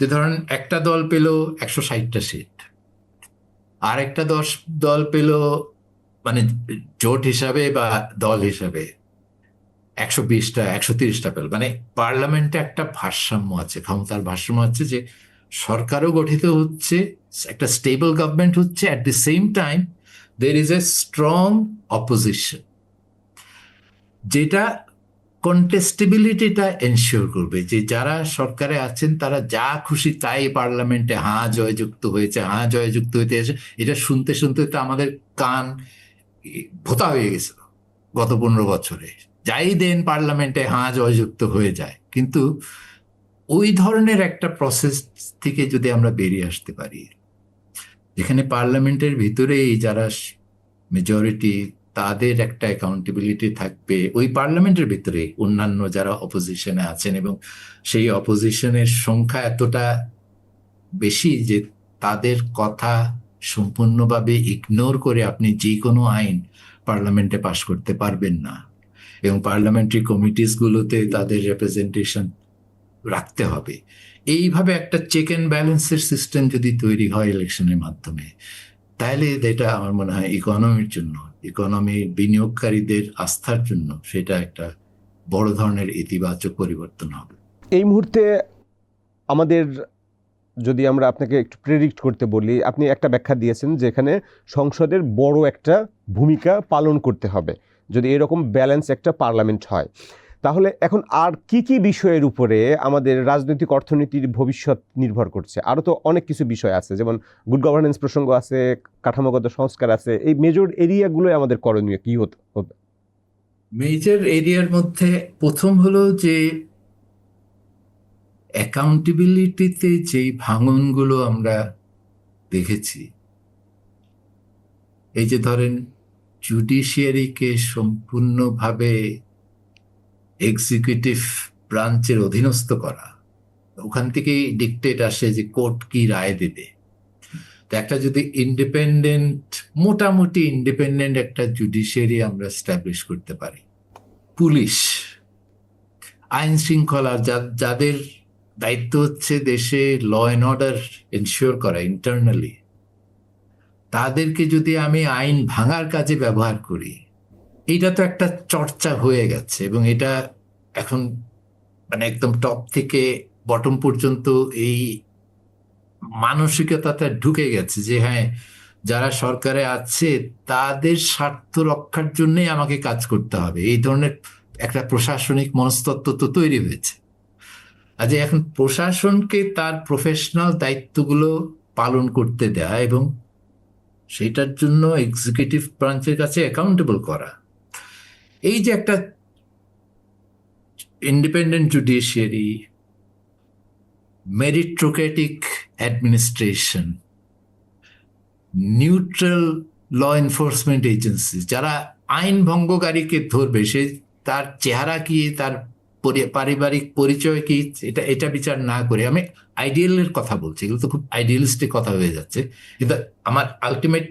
যে ধরেন একটা দল পেল 160টা সিট, আর একটা দল পেল, মানে জোট হিসাবে বা দল হিসাবে 120টা 130টা পেল, মানে পার্লামেন্টে একটা ভারসাম্য আছে, ক্ষমতার ভারসাম্য আছে, যে সরকারও গঠিত হচ্ছে, একটা স্টেবল গভর্নমেন্ট হচ্ছে, at the same time there is a strong opposition, যেটা কন্টেস্টেবিলিটিটা এনশিওর করবে, যে যারা সরকারে আছেন তারা যা খুশি তাই পার্লামেন্টে হাঁ জয়যুক্ত হয়েছে, হাঁ জয়যুক্ত হইতে এসে এটা শুনতে শুনতে তো আমাদের কান ভোতা হয়ে গেছিল গত 15 বছরে। যাই দেন পার্লামেন্টে হাঁ জয়যুক্ত হয়ে যায়, কিন্তু ওই ধরনের একটা প্রসেস থেকে যদি আমরা বেরিয়ে আসতে পারি, যেখানে পার্লামেন্টের ভিতরেই যারা মেজরিটি, তাদের একটা অ্যাকাউন্টেবিলিটি থাকবে ওই পার্লামেন্টের ভিতরে, অন্যান্য যারা অপোজিশনে আছেন, এবং সেই অপোজিশনের সংখ্যা এতটা বেশি যে তাদের কথা সম্পূর্ণভাবে ইগনোর করে আপনি যে কোনো আইন পার্লামেন্টে পাশ করতে পারবেন না, এবং পার্লামেন্টারি কমিটিস গুলোতে তাদের রিপ্রেজেন্টেশন রাখতে হবে। এইভাবে একটা চেক অ্যান্ড ব্যালেন্সের সিস্টেম যদি তৈরি হয় ইলেকশনের মাধ্যমে, তাহলে এটা আমার মনে হয় ইকোনমির জন্য, ইকোনমি বিনিয়োগকারীদের আস্থার জন্য সেটা একটা বড় ধরনের ইতিবাচক পরিবর্তন হবে। এই মুহূর্তে আমাদের, যদি আমরা আপনাকে একটু প্রেডিক্ট করতে বলি, আপনি একটা ব্যাখ্যা দিয়েছেন যে এখানে সংসদের বড় একটা ভূমিকা পালন করতে হবে যদি এরকম ব্যালেন্স একটা পার্লামেন্ট হয়। তাহলে এখন আর কি কি বিষয়ের উপরে আমাদের রাজনৈতিক অর্থনীতির ভবিষ্যৎ নির্ভর করছে? আরও তো অনেক কিছু বিষয় আছে, যেমন গুড গভর্নেন্স প্রসঙ্গ আছে, কাঠামোগত সংস্কার আছে। এই মেজর এরিয়াগুলোই আমাদের করণীয় কি হবে? মেজর এরিয়ার মধ্যে প্রথম হলো যে অ্যাকাউন্টেবিলিটিতে যেই ভাঙনগুলো আমরা দেখেছি, এই যে ধরেন জুডিশিয়ারিকে সম্পূর্ণভাবে এক্সিকিউটিভ ব্রাঞ্চের অধীনস্থ করা, ওখান থেকেই ডিকটেট আসে যে কোর্ট কি রায় দেবে। তো একটা যদি ইন্ডিপেন্ডেন্ট, মোটামুটি ইন্ডিপেন্ডেন্ট একটা জুডিশিয়ারি আমরা স্ট্যাবলিশ করতে পারি, পুলিশ, আইন শৃঙ্খলা, যাদের দায়িত্ব হচ্ছে দেশে ল অ্যান্ড অর্ডার এনশিওর করা ইন্টারনালি, তাদেরকে যদি আমি আইন ভাঙার কাজে ব্যবহার করি, এটা তো একটা চর্চা হয়ে গেছে, এবং এটা এখন মানে একদম টপ থেকে বটম পর্যন্ত এই মানসিকতাটা ঢুকে গেছে যে হ্যাঁ, যারা সরকারে আছে তাদের স্বার্থ রক্ষার জন্যই আমাকে কাজ করতে হবে, এই ধরনের একটা প্রশাসনিক মনস্তত্ত্ব তো তৈরি হয়েছে। আজ এখন প্রশাসনকে তার প্রফেশনাল দায়িত্বগুলো পালন করতে দেয়া, এবং সেটার জন্য এক্সিকিউটিভ ব্রাঞ্চের কাছে অ্যাকাউন্টেবল করা, এই যে একটা independent judiciary, meritocratic administration, neutral law enforcement agency, যারা আইন ভঙ্গকারীকে ধরবে, সে তার চেহারা কি, তার পারিবারিক পরিচয় কি, এটা এটা বিচার না করে, আমি আইডিয়ালের কথা বলছি, এগুলো তো খুব আইডিয়ালিস্টিক কথা হয়ে যাচ্ছে, কিন্তু আমার আলটিমেট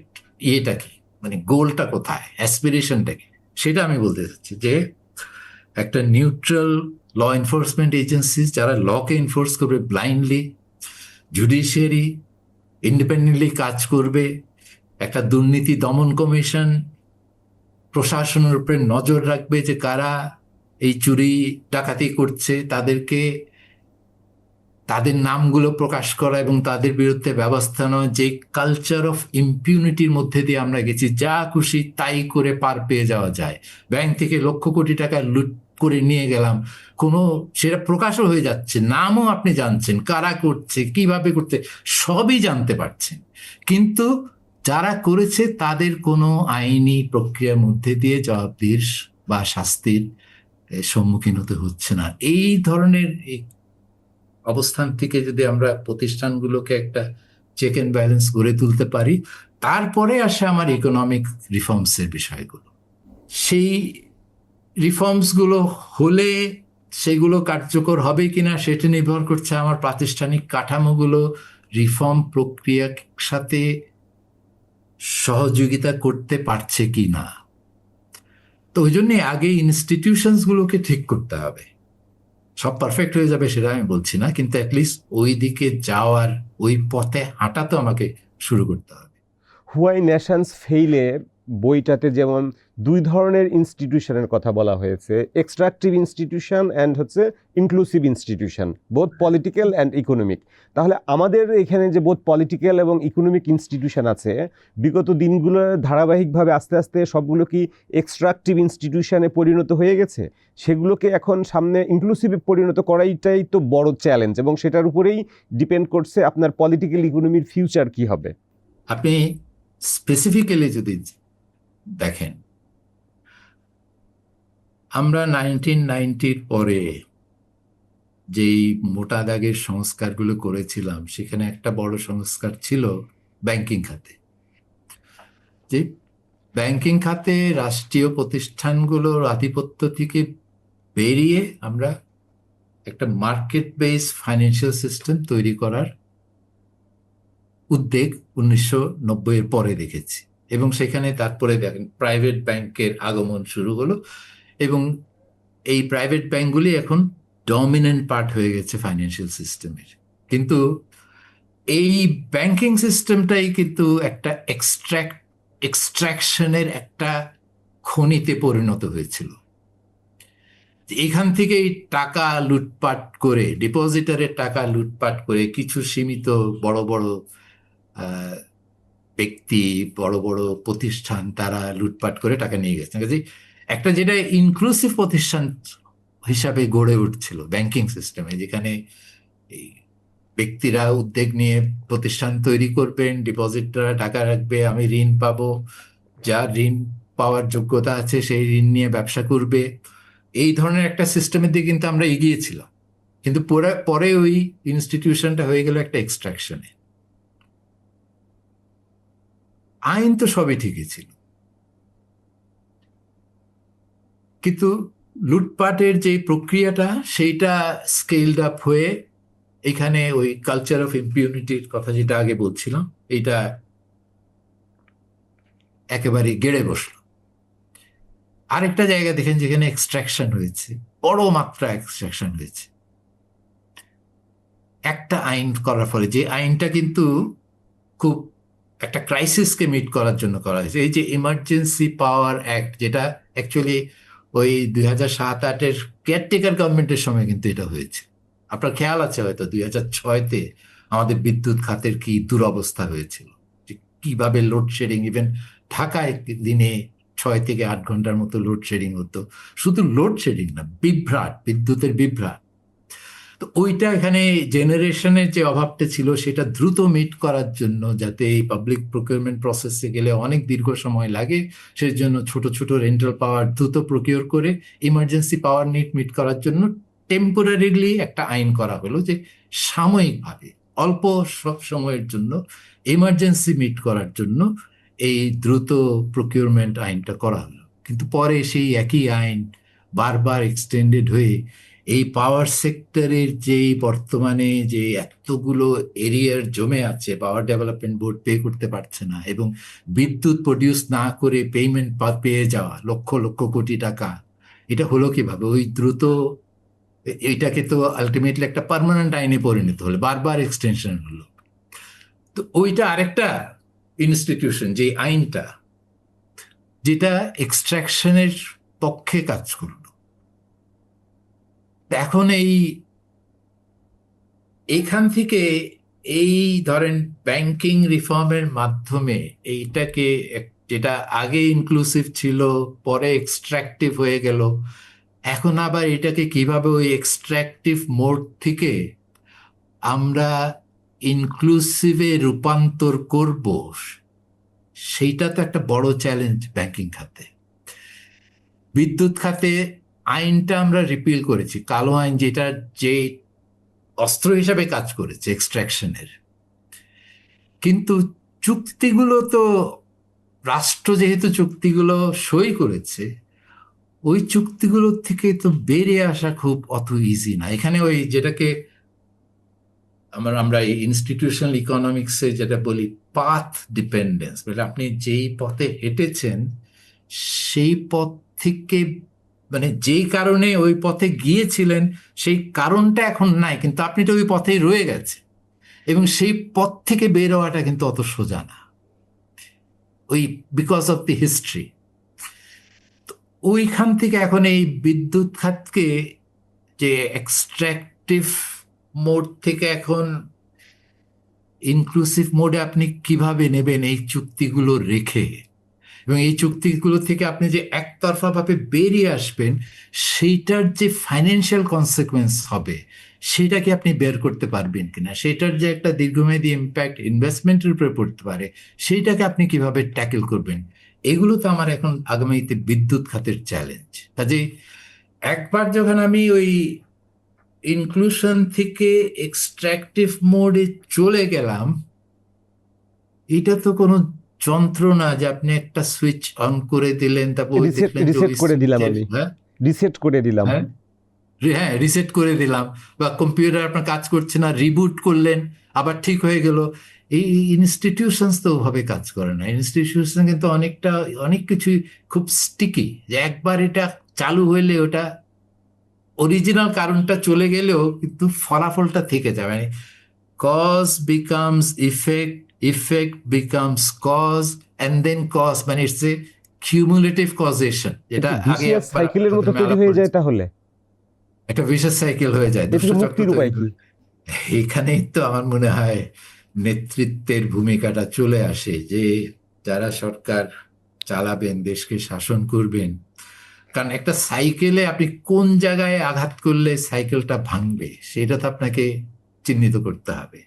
ইয়েটা কি, মানে গোলটা কোথায়, অ্যাসপিরেশনটা কি, সেটা আমি বলতে চাচ্ছি যে একটা নিউট্রাল ল এনফোর্সমেন্ট এজেন্সি যারা লকে এনফোর্স করবে ব্লাইন্ডলি, জুডিশিয়ারি ইন্ডিপেন্ডেন্টলি কাজ করবে, একটা দুর্নীতি দমন কমিশন প্রশাসনের উপরে নজর রাখবে যে কারা এই চুরি ডাকাতি করছে, তাদেরকে তাদের নামগুলো প্রকাশ করা এবং তাদের বিরুদ্ধে ব্যবস্থা নেওয়া। যে কালচার অফ ইম্পিউনিটির মধ্যে দিয়ে আমরা গেছি, যা খুশি তাই করে পার পেয়ে যাওয়া যায়, ব্যাংক থেকে লক্ষ কোটি টাকা লুট করে নিয়ে গেলাম, কোনো সেটা প্রকাশও হয়ে যাচ্ছে, নামও আপনি জানছেন, কারা করছে, কিভাবে করছে, সবই জানতে পারছেন, কিন্তু যারা করেছে তাদের কোনো আইনি প্রক্রিয়ার মধ্যে দিয়ে জবাবদিহির বা শাস্তির সম্মুখীন হতে হচ্ছে না। এই ধরনের অবস্থান থেকে যদি আমরা প্রতিষ্ঠানগুলোকে একটা চেক অ্যান্ড ব্যালেন্স গড়ে তুলতে পারি, তারপরে আসে আমার ইকোনমিক রিফর্মসের বিষয়গুলো। সেই রিফর্মসগুলো হলে সেগুলো কার্যকর হবে কিনা সেটা নির্ভর করছে আমার প্রাতিষ্ঠানিক কাঠামোগুলো রিফর্ম প্রক্রিয়ার সাথে সহযোগিতা করতে পারছে কি না। তো ওই জন্যে আগে ইনস্টিটিউশনসগুলোকে ঠিক করতে হবে। সব পারফেক্ট হয়ে যাবে সেটা আমি বলছি না, কিন্তু অ্যাটলিস্ট ওই দিকে যাওয়ার, ওই পথে হাঁটা তো আমাকে শুরু করতে হবে। হোয়াই নেশনস ফেইলে বইটাতে যেমন দুই ধরনের ইনস্টিটিউশনের কথা বলা হয়েছে, এক্সট্রাকটিভ ইনস্টিটিউশন অ্যান্ড হচ্ছে inclusive institution, both political and economic. তাহলে আমাদের এখানে যে বোথ পলিটিক্যাল এবং ইকোনমিক ইনস্টিটিউশন আছে, বিগত দিনগুলোর ধারাবাহিকভাবে আস্তে আস্তে সবগুলো কি এক্সট্রাকটিভ ইনস্টিটিউশনে পরিণত হয়ে গেছে? সেগুলোকে এখন সামনে ইনক্লুসিভে পরিণত করাইটাই তো বড় চ্যালেঞ্জ, এবং সেটার উপরেই ডিপেন্ড করছে আপনার পলিটিক্যাল ইকোনমির ফিউচার কি হবে। আপনি স্পেসিফিক্যালি যদি দেখেন, আমরা 1990-র পরে যেই মোটা দাগের সংস্কারগুলো করেছিলাম, সেখানে একটা বড় সংস্কার ছিল ব্যাংকিং খাতে। যে ব্যাংকিং খাতে রাষ্ট্রীয় প্রতিষ্ঠানগুলোর আধিপত্য থেকে বেরিয়ে আমরা একটা মার্কেট বেস ফাইন্যান্সিয়াল সিস্টেম তৈরি করার উদ্যোগ 1990-এর পরে দেখেছি, এবং সেখানে তারপরে দেখেন প্রাইভেট ব্যাংকের আগমন শুরু হলো, এবং এই প্রাইভেট ব্যাংকগুলি এখন ডমিনেন্ট পার্ট হয়ে গেছে ফাইন্যান্সিয়াল সিস্টেমের। কিন্তু এই ব্যাংকিং সিস্টেমটাই কিন্তু একটা এক্সট্রাকশনের একটা খনিতে পরিণত হয়েছিল। এখান থেকেই টাকা লুটপাট করে, ডিপোজিটারের টাকা লুটপাট করে কিছু সীমিত বড় বড় ব্যক্তি, বড় বড় প্রতিষ্ঠান, তারা লুটপাট করে টাকা নিয়ে গেছে। কাজে একটা যেটা ইনক্লুসিভ প্রতিষ্ঠান হিসাবে গড়ে উঠছিল ব্যাংকিং সিস্টেমে, যেখানে এই ব্যক্তিরা উদ্যোগ নিয়ে প্রতিষ্ঠান তৈরি করবেন, ডিপোজিটরা টাকা রাখবে, আমি ঋণ পাবো, যার ঋণ পাওয়ার যোগ্যতা আছে সেই ঋণ নিয়ে ব্যবসা করবে, এই ধরনের একটা সিস্টেমের দিকে কিন্তু আমরা এগিয়েছিলাম। কিন্তু পরে ওই ইনস্টিটিউশনটা হয়ে গেল একটা এক্সট্রাকশনে। আইন তো সবই ঠিকই ছিল, কিন্তু লুটপাটের যে প্রক্রিয়াটা সেইটা স্কেলড আপ হয়ে এখানে ওই কালচার অফ ইম্পিউনিটির কথা যেটা আগে বলছিলাম, এটা একেবারে গেড়ে বসলো। আরেকটা জায়গা দেখেন যেখানে এক্সট্রাকশন হয়েছে, বড় মাত্রা এক্সট্রাকশন হয়েছে একটা আইন করার ফলে, যে আইনটা কিন্তু খুব একটা ক্রাইসিসকে মিট করার জন্য করা হয়েছে, এই যে ইমার্জেন্সি পাওয়ার অ্যাক্ট, যেটা অ্যাকচুয়ালি ওই 2007-08-এর কেয়ারটেকার গভর্নমেন্টের সময় কিন্তু এটা হয়েছে। আপনার খেয়াল আছে হয়তো 2006-তে আমাদের বিদ্যুৎ খাতের কি দুরবস্থা হয়েছিল, যে কিভাবে লোডশেডিং, ইভেন ঢাকায় দিনে 6 থেকে 8 ঘন্টার মতো লোডশেডিং হতো। শুধু লোডশেডিং না, বিভ্রাট, বিদ্যুতের বিভ্রাট। তো ওইটা এখানে জেনারেশনের যে অভাবটা ছিল সেটা দ্রুত মিট করার জন্য, যাতে এই পাবলিক প্রকিউরমেন্ট প্রসেসে গেলে অনেক দীর্ঘ সময় লাগে, সেই জন্য ছোট ছোট রেন্টাল পাওয়ার দ্রুত প্রকিউর করে ইমার্জেন্সি পাওয়ার নিড মিট করার জন্য টেম্পোরারিলি একটা আইন করা হলো, যে সাময়িকভাবে অল্প সব সময়ের জন্য ইমার্জেন্সি মিট করার জন্য এই দ্রুত প্রকিউরমেন্ট আইনটা করা হলো। কিন্তু পরে সেই একই আইন বারবার এক্সটেন্ডেড হয়ে এই পাওয়ার সেক্টরের যেই বর্তমানে যে এতগুলো এরিয়ার জমে আছে, পাওয়ার ডেভেলপমেন্ট বোর্ড পে করতে পারছে না, এবং বিদ্যুৎ প্রডিউস না করে পেমেন্ট পেয়ে যাওয়া লক্ষ লক্ষ কোটি টাকা, এটা হলো কিভাবে? ওই দ্রুত এইটাকে তো আলটিমেটলি একটা পার্মানেন্ট আইনে পরিণত হলো, বারবার এক্সটেনশন হলো। তো ওইটা আরেকটা ইনস্টিটিউশন, যে আইনটা যেটা এক্সট্রাকশনের পক্ষে কাজ করলো, এখন এইখান থেকে এই ধরেন ব্যাংকিং রিফর্মের মাধ্যমে এইটাকে যেটা আগে ইনক্লুসিভ ছিল পরে এক্সট্রাকটিভ হয়ে গেল, এখন আবার এটাকে কিভাবে ওই এক্সট্রাকটিভ মোড থেকে আমরা ইনক্লুসিভে রূপান্তর করব, সেইটা তো একটা বড় চ্যালেঞ্জ ব্যাংকিং খাতে। বিদ্যুৎ খাতে আইনটা আমরা রিপিল করেছি, কালো আইন, যেটা যে অস্ত্র হিসাবে কাজ করেছে এক্সট্রাকশনের, কিন্তু চুক্তিগুলো তো রাষ্ট্র যেহেতু চুক্তিগুলো সই করেছে, ওই চুক্তিগুলোর থেকে তো বেরিয়ে আসা খুব অত ইজি না। এখানে ওই যেটাকে আমরা ইনস্টিটিউশনাল ইকোনমিক্সে যেটা বলি পাথ ডিপেন্ডেন্স, মানে আপনি যেই পথে হেঁটেছেন সেই পথ থেকে, মানে যেই কারণে ওই পথে গিয়েছিলেন সেই কারণটা এখন নাই, কিন্তু আপনি তো ওই পথেই রয়ে গেছে, এবং সেই পথ থেকে বের হওয়াটা কিন্তু অত সোজা না, ওই বিকজ অফ দি হিস্ট্রি। ওইখান থেকে এখন এই বিদ্যুৎ খাতকে যে এক্সট্রাকটিভ মোড থেকে এখন ইনক্লুসিভ মোডে আপনি কিভাবে নেবেন এই চুক্তিগুলো রেখে, এবং এই চুক্তিগুলো থেকে আপনি যে একতরফা ভাবে বেরিয়ে আসবেন সেইটার যে ফাইন্যান্সিয়াল কনসিকুয়েন্স হবে সেটাকে আপনি বের করতে পারবেন কিনা, সেটার যে একটা দীর্ঘমেয়াদী ইম্প্যাক্ট ইনভেস্টমেন্টের উপরে পড়তে পারে সেইটাকে আপনি কিভাবে ট্যাকেল করবেন, এগুলো তো আমার এখন আগামীতে বিদ্যুৎ খাতের চ্যালেঞ্জ। কাজে একবার যখন আমি ওই ইনক্লুশন থেকে এক্সট্রাকটিভ মোডে চলে গেলাম, এটা তো কোনো যন্ত্র না যে আপনি একটা সুইচ অন করে দিলেন, তারপর রিসেট করে দিলাম আমি, রিসেট করে দিলাম। হ্যাঁ, রিসেট করে দিলাম, বা কম্পিউটার আপনার কাজ করছে না, রিবুট করলেন, আবার ঠিক হয়ে গেল। এই ইনস্টিটিউশনস তো ওভাবে কাজ করে না। ইনস্টিটিউশন কিন্তু অনেক কিছুই খুব স্টিকি, যে একবার এটা চালু হইলে ওটা অরিজিনাল কারণটা চলে গেলেও কিন্তু ফলাফলটা থেকে যাবে, মানে cause becomes effect, effect becomes cause, and then cause, মানে ইটস এ কিউমুলেটিভ কজেশন, যেটা আগে সাইকেলের মতো তৈরি হয়ে যায়, তাহলে একটা ভিশাস সাইকেল হয়ে যায়। মুক্তির উপায় কি? এখানেই তো আমার মনে হয় নেতৃত্বের ভূমিকাটা চলে আসে, যে যারা সরকার চালাবেন, দেশকে শাসন করবেন, কারণ একটা সাইকেলে আপনি কোন জায়গায় আঘাত করলে সাইকেলটা ভাঙবে সেটা তো আপনাকে চিহ্নিত করতে হবে,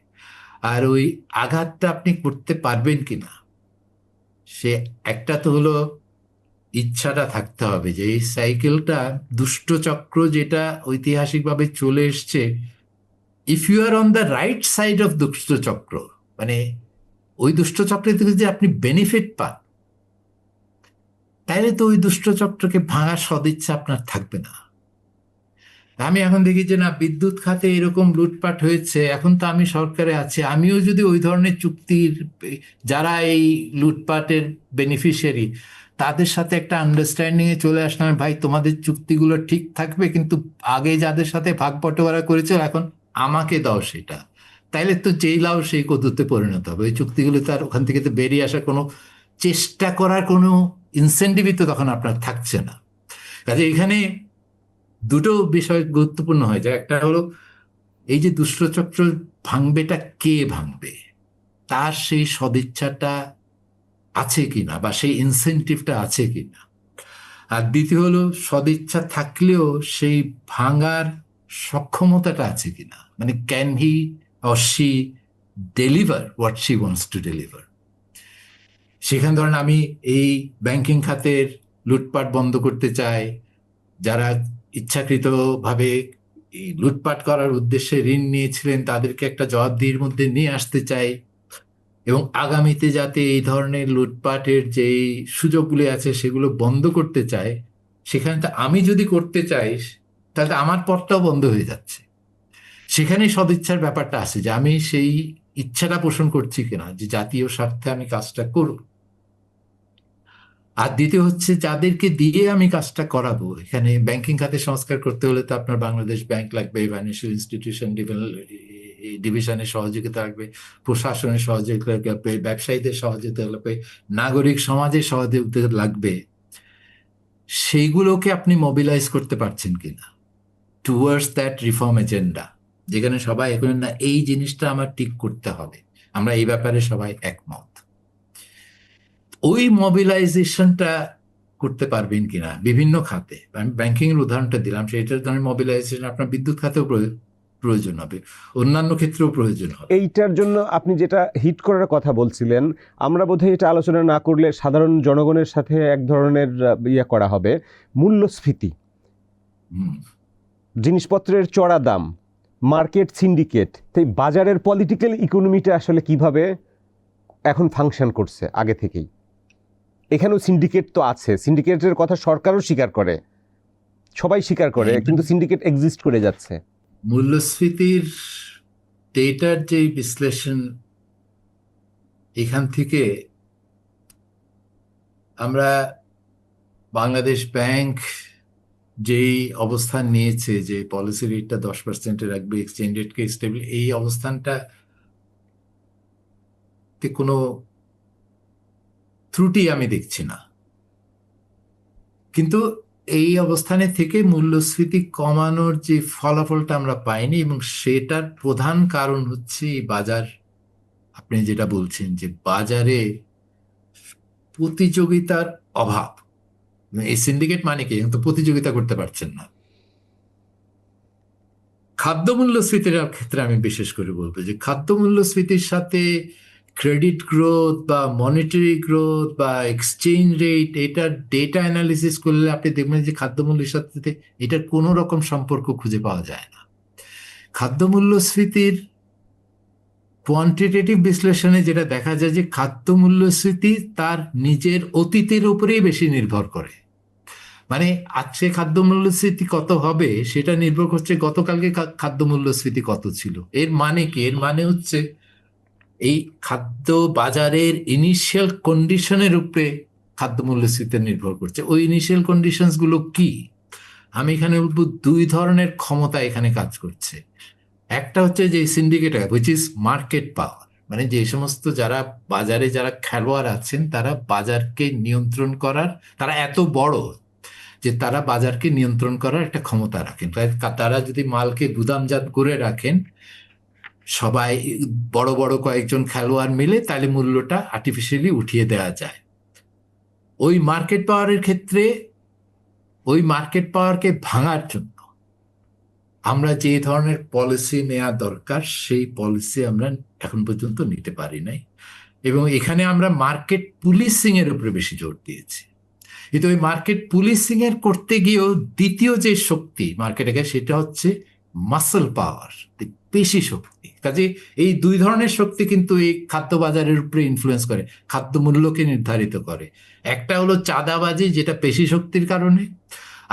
আর ওই আঘাতটা আপনি করতে পারবেন কিনা সে একটা তো হলো ইচ্ছাটা থাকতে হবে, যে এই সাইকেলটা দুষ্টচক্র যেটা ঐতিহাসিকভাবে চলে এসছে, if you are on the right side of দুষ্টচক্র, মানে ওই দুষ্টচক্রের থেকে যে আপনি বেনিফিট পান, তাহলে তো ওই দুষ্টচক্রকে ভাঙার সদিচ্ছা আপনার থাকবে না। আমি এখন দেখি যে না, বিদ্যুৎ খাতে এরকম লুটপাট হয়েছে, এখন তো আমি সরকারে আছি, আমিও যদি ওই ধরনের চুক্তির, যারা এই লুটপাটের বেনিফিশিয়ারি, তাদের সাথে একটা আন্ডারস্ট্যান্ডিং এ চলে আসলাম, ভাই তোমাদের চুক্তিগুলো ঠিক থাকবে, কিন্তু আগে যাদের সাথে ভাগ বটোয়ারা করেছো এখন আমাকে দাও সেটা, তাইলে তো যেই লাও সেই কদুতে পরিণত হবে। ওই চুক্তিগুলো তো আর ওখান থেকে তো বেরিয়ে আসার কোনো চেষ্টা করার কোনো ইনসেন্টিভই তো তখন আপনার থাকছে না। কাজে এখানে দুটো বিষয় গুরুত্বপূর্ণ হয়ে যায়। একটা হলো এই যে দুষ্টচক্র ভাঙবেটা কে ভাঙবে, তার সেই সদিচ্ছাটা আছে কিনা, বা সেই ইনসেন্টিভটা আছে কিনা। আর দ্বিতীয় হলো সদিচ্ছা থাকলেও সেই ভাঙার সক্ষমতাটা আছে কিনা, মানে can he or she deliver what she wants to deliver. সেখানে ধরেন আমি এই ব্যাংকিং খাতের লুটপাট বন্ধ করতে চাই, যারা ইচ্ছাকৃতভাবে এই লুটপাট করার উদ্দেশ্যে ঋণ নিয়েছিলেন তাদেরকে একটা জবাবদিহির মধ্যে নিয়ে আসতে চাই, এবং আগামীতে যাতে এই ধরনের লুটপাটের যে সুযোগগুলি আছে সেগুলো বন্ধ করতে চায়। সেখানে তো আমি যদি করতে চাই তাহলে আমার পথটাও বন্ধ হয়ে যাচ্ছে। সেখানে সদিচ্ছার ব্যাপারটা আছে যে আমি সেই ইচ্ছাটা পোষণ করছি কিনা যে জাতীয় স্বার্থে আমি কাজটা করব। আর দ্বিতীয় হচ্ছে যাদেরকে দিয়ে আমি কাজটা করাবো, এখানে ব্যাংকিং খাতে সংস্কার করতে হলে তো আপনার বাংলাদেশ ব্যাংক লাগবে, ফাইন্যান্সিয়াল ইনস্টিটিউশন ডিভিশনের সহযোগিতা লাগবে, প্রশাসনের সহযোগিতা লাগবে, ব্যবসায়ীদের সহযোগিতা লাগবে, নাগরিক সমাজের সহযোগিতা লাগবে। সেইগুলোকে আপনি মোবিলাইজ করতে পারছেন কিনা টুয়ার্ডস দ্যাট রিফর্ম এজেন্ডা, যেখানে সবাই এখন না এই জিনিসটা আমার ঠিক করতে হবে, আমরা এই ব্যাপারে সবাই একমত। ওই মোবিলাইজেশনটা করতে পারবেন কিনা বিভিন্ন খাতে। আমি ব্যাংকিং এর উদাহরণটা দিলাম, সেটার জন্য মোবিলাইজেশন আপনার বিদ্যুৎ খাতেও প্রয়োজন হবে, অন্যান্য ক্ষেত্রেও প্রয়োজন হবে। এইটার জন্য আপনি যেটা হিট করার কথা বলছিলেন, আমরা বোধহয় এটা আলোচনা না করলে সাধারণ জনগণের সাথে এক ধরনের ইয়ে করা হবে, মূল্যস্ফীতি, জিনিসপত্রের চড়া দাম, মার্কেট সিন্ডিকেট, তাই বাজারের পলিটিক্যাল ইকোনমিটা আসলে কিভাবে এখন ফাংশন করছে আগে থেকেই। এখানেও সিন্ডিকেট তো আছে, সিন্ডিকেটের কথা সরকারও স্বীকার করে, সবাই স্বীকার করে, কিন্তু সিন্ডিকেট এক্সিস্ট করে যাচ্ছে। মূল্যস্ফীতির ডেটার যে বিশ্লেষণ, এখান থেকে আমরা বাংলাদেশ ব্যাংক যেই অবস্থান নিয়েছে যে পলিসি রেটটা 10% রাখবে, এক্সচেঞ্জ রেটকে স্টেবল, এই অবস্থানটা কোনো ত্রুটি আমি দেখছি না। কিন্তু এই অবস্থানে থেকে মূল্যস্ফীতি কমানোর যে ফলাফলটা আমরা পাইনি, এবং সেটার প্রধান কারণ হচ্ছে বাজার, আপনি যেটা বলছেন যে বাজারে প্রতিযোগিতার অভাব। এই সিন্ডিকেট মানে কি, তো প্রতিযোগিতা করতে পারছেন না। খাদ্য মূল্যস্ফীতির ক্ষেত্রে আমি বিশেষ করে বলবো যে খাদ্য মূল্যস্ফীতির সাথে ক্রেডিট গ্রোথ বা মনিটারি গ্রোথ বা এক্সচেঞ্জ রেট, এটার ডেটা অ্যানালিসিস করলে আপনি দেখবেন যে খাদ্য মূল্যের সাথে এটার কোনো রকম সম্পর্ক খুঁজে পাওয়া যায় না। খাদ্য মূল্যস্ফীতির কোয়ান্টিটেটিভ বিশ্লেষণে যেটা দেখা যায় যে খাদ্য মূল্যস্ফীতি তার নিজের অতীতের উপরেই বেশি নির্ভর করে। মানে আজকে খাদ্য মূল্যস্ফীতি কত হবে সেটা নির্ভর করছে গতকালকে খাদ্য মূল্যস্ফীতি কত ছিল। এর মানে কি? এর মানে হচ্ছে এই খাদ্য বাজারের ইনিশিয়াল কন্ডিশনের উপরে খাদ্য মূল্যস্ফীতি নির্ভর করছে। ওই ইনিশিয়াল কন্ডিশনস গুলো কি? আমি এখানে বলবো দুই ধরনের ক্ষমতা এখানে কাজ করছে। একটা হচ্ছে যে সিন্ডিকেট, হুইচ ইজ মার্কেট পাওয়ার, মানে যে সমস্ত যারা বাজারে যারা খেলোয়াড় আছেন তারা বাজারকে নিয়ন্ত্রণ করার, তারা এত বড় যে তারা বাজারকে নিয়ন্ত্রণ করার একটা ক্ষমতা রাখেন। তারা যদি মালকে গুদামজাত করে রাখেন সবাই বড় বড় কয়েকজন খেলোয়াড় মিলে, তাহলে মূল্যটা আর্টিফিশিয়ালি উঠিয়ে দেওয়া যায়। ওই মার্কেট পাওয়ারের ক্ষেত্রে ওই মার্কেট পাওয়ারকে ভাঙার জন্য আমরা যে ধরনের পলিসি নেওয়া দরকার সেই পলিসি আমরা এখন পর্যন্ত নিতে পারি নাই, এবং এখানে আমরা মার্কেট পুলিশিং এর উপরে বেশি জোর দিয়েছি। কিন্তু ওই মার্কেট পুলিশিং এর করতে গিয়েও দ্বিতীয় যে শক্তি মার্কেটে, সেটা হচ্ছে মাসল পাওয়ার, পেশি শক্তি। কাজে এই দুই ধরনের শক্তি কিন্তু এই খাদ্য বাজারের উপরে ইনফ্লুয়েন্স করে, খাদ্য মূল্যকে নির্ধারিত করে। একটা হলো চাঁদাবাজি, যেটা পেশি শক্তির কারণে,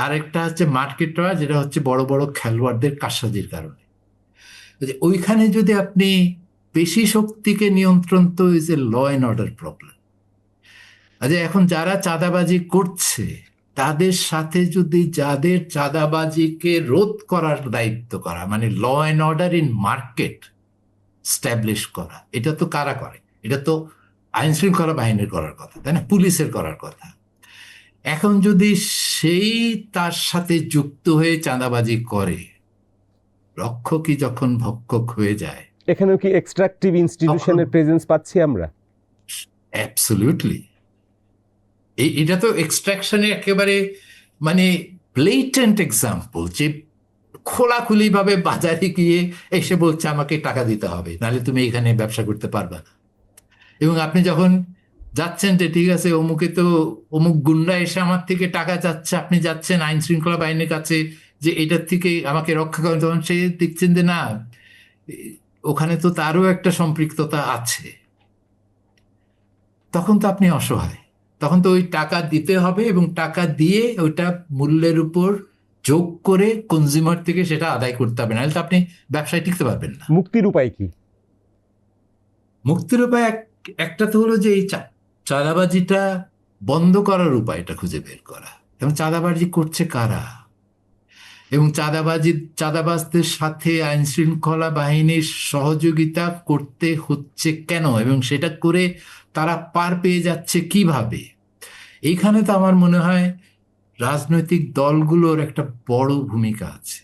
আর একটা হচ্ছে মার্কেট পাওয়ার, যেটা হচ্ছে বড় বড় খেলোয়াড়দের কারসাজির কারণে। ওইখানে যদি আপনি পেশি শক্তিকে নিয়ন্ত্রণ, তো is a law and order problem. আচ্ছা, এখন যারা চাঁদাবাজি করছে তাদের সাথে যদি যাদের চাঁদাবাজিকে রোধ করার দায়িত্ব করা, মানে law and order in market establish করা, এটা তো কারা করে? এটা তো আইন শৃঙ্খলা বাহিনীর করার কথা, তাই না? পুলিশের করার কথা। এখন যদি সেই তার সাথে যুক্ত হয়ে চাঁদাবাজি করে, রক্ষকই যখন ভক্ষক হয়ে যায়, এখানেও কি এক্সট্রাকটিভ ইনস্টিটিউশনের প্রেজেন্স পাচ্ছি আমরা? অ্যাবসলিউটলি। এটা তো এক্সট্রাকশনের একেবারে মানে ব্লেটেন্ট এক্সাম্পল, যে খোলাখুলি ভাবে বাজারে গিয়ে এসে বলছে আমাকে টাকা দিতে হবে, নাহলে তুমি এখানে ব্যবসা করতে পারবে না। এবং আপনি যখন যাচ্ছেন যে ঠিক আছে অমুকে তো অমুক গুন্ডা এসে আমার থেকে টাকা চাচ্ছে, আপনি যাচ্ছেন আইন শৃঙ্খলা বাহিনীর কাছে যে এটার থেকে আমাকে রক্ষা করেন, তখন সে দেখছেন যে না, ওখানে তো তারও একটা সম্পৃক্ততা আছে। তখন তো আপনি অসহায়, তখন তো ওই টাকা দিতে হবে এবং টাকা দিয়ে ওইটা মূল্যের উপর যোগ করে কনজিউমার থেকে সেটা আদায় করতে হবে, নাহলে তো আপনি ব্যবসায় টিকতে পারবেন না। মুক্তির উপায় কি? মুক্তির উপায় একটা তো হলো যে এই চাঁদাবাজিটা বন্ধ করার উপায়টা খুঁজে বের করা, এবং চাঁদাবাজি করছে কারা, এবং চাঁদাবাজদের সাথে আইন শৃঙ্খলা বাহিনীর সহযোগিতা করতে হচ্ছে কেন, এবং সেটা করে তারা পার পেয়ে যাচ্ছে কিভাবে। এইখানে তো আমার মনে হয় রাজনৈতিক দলগুলোর একটা বড় ভূমিকা আছে।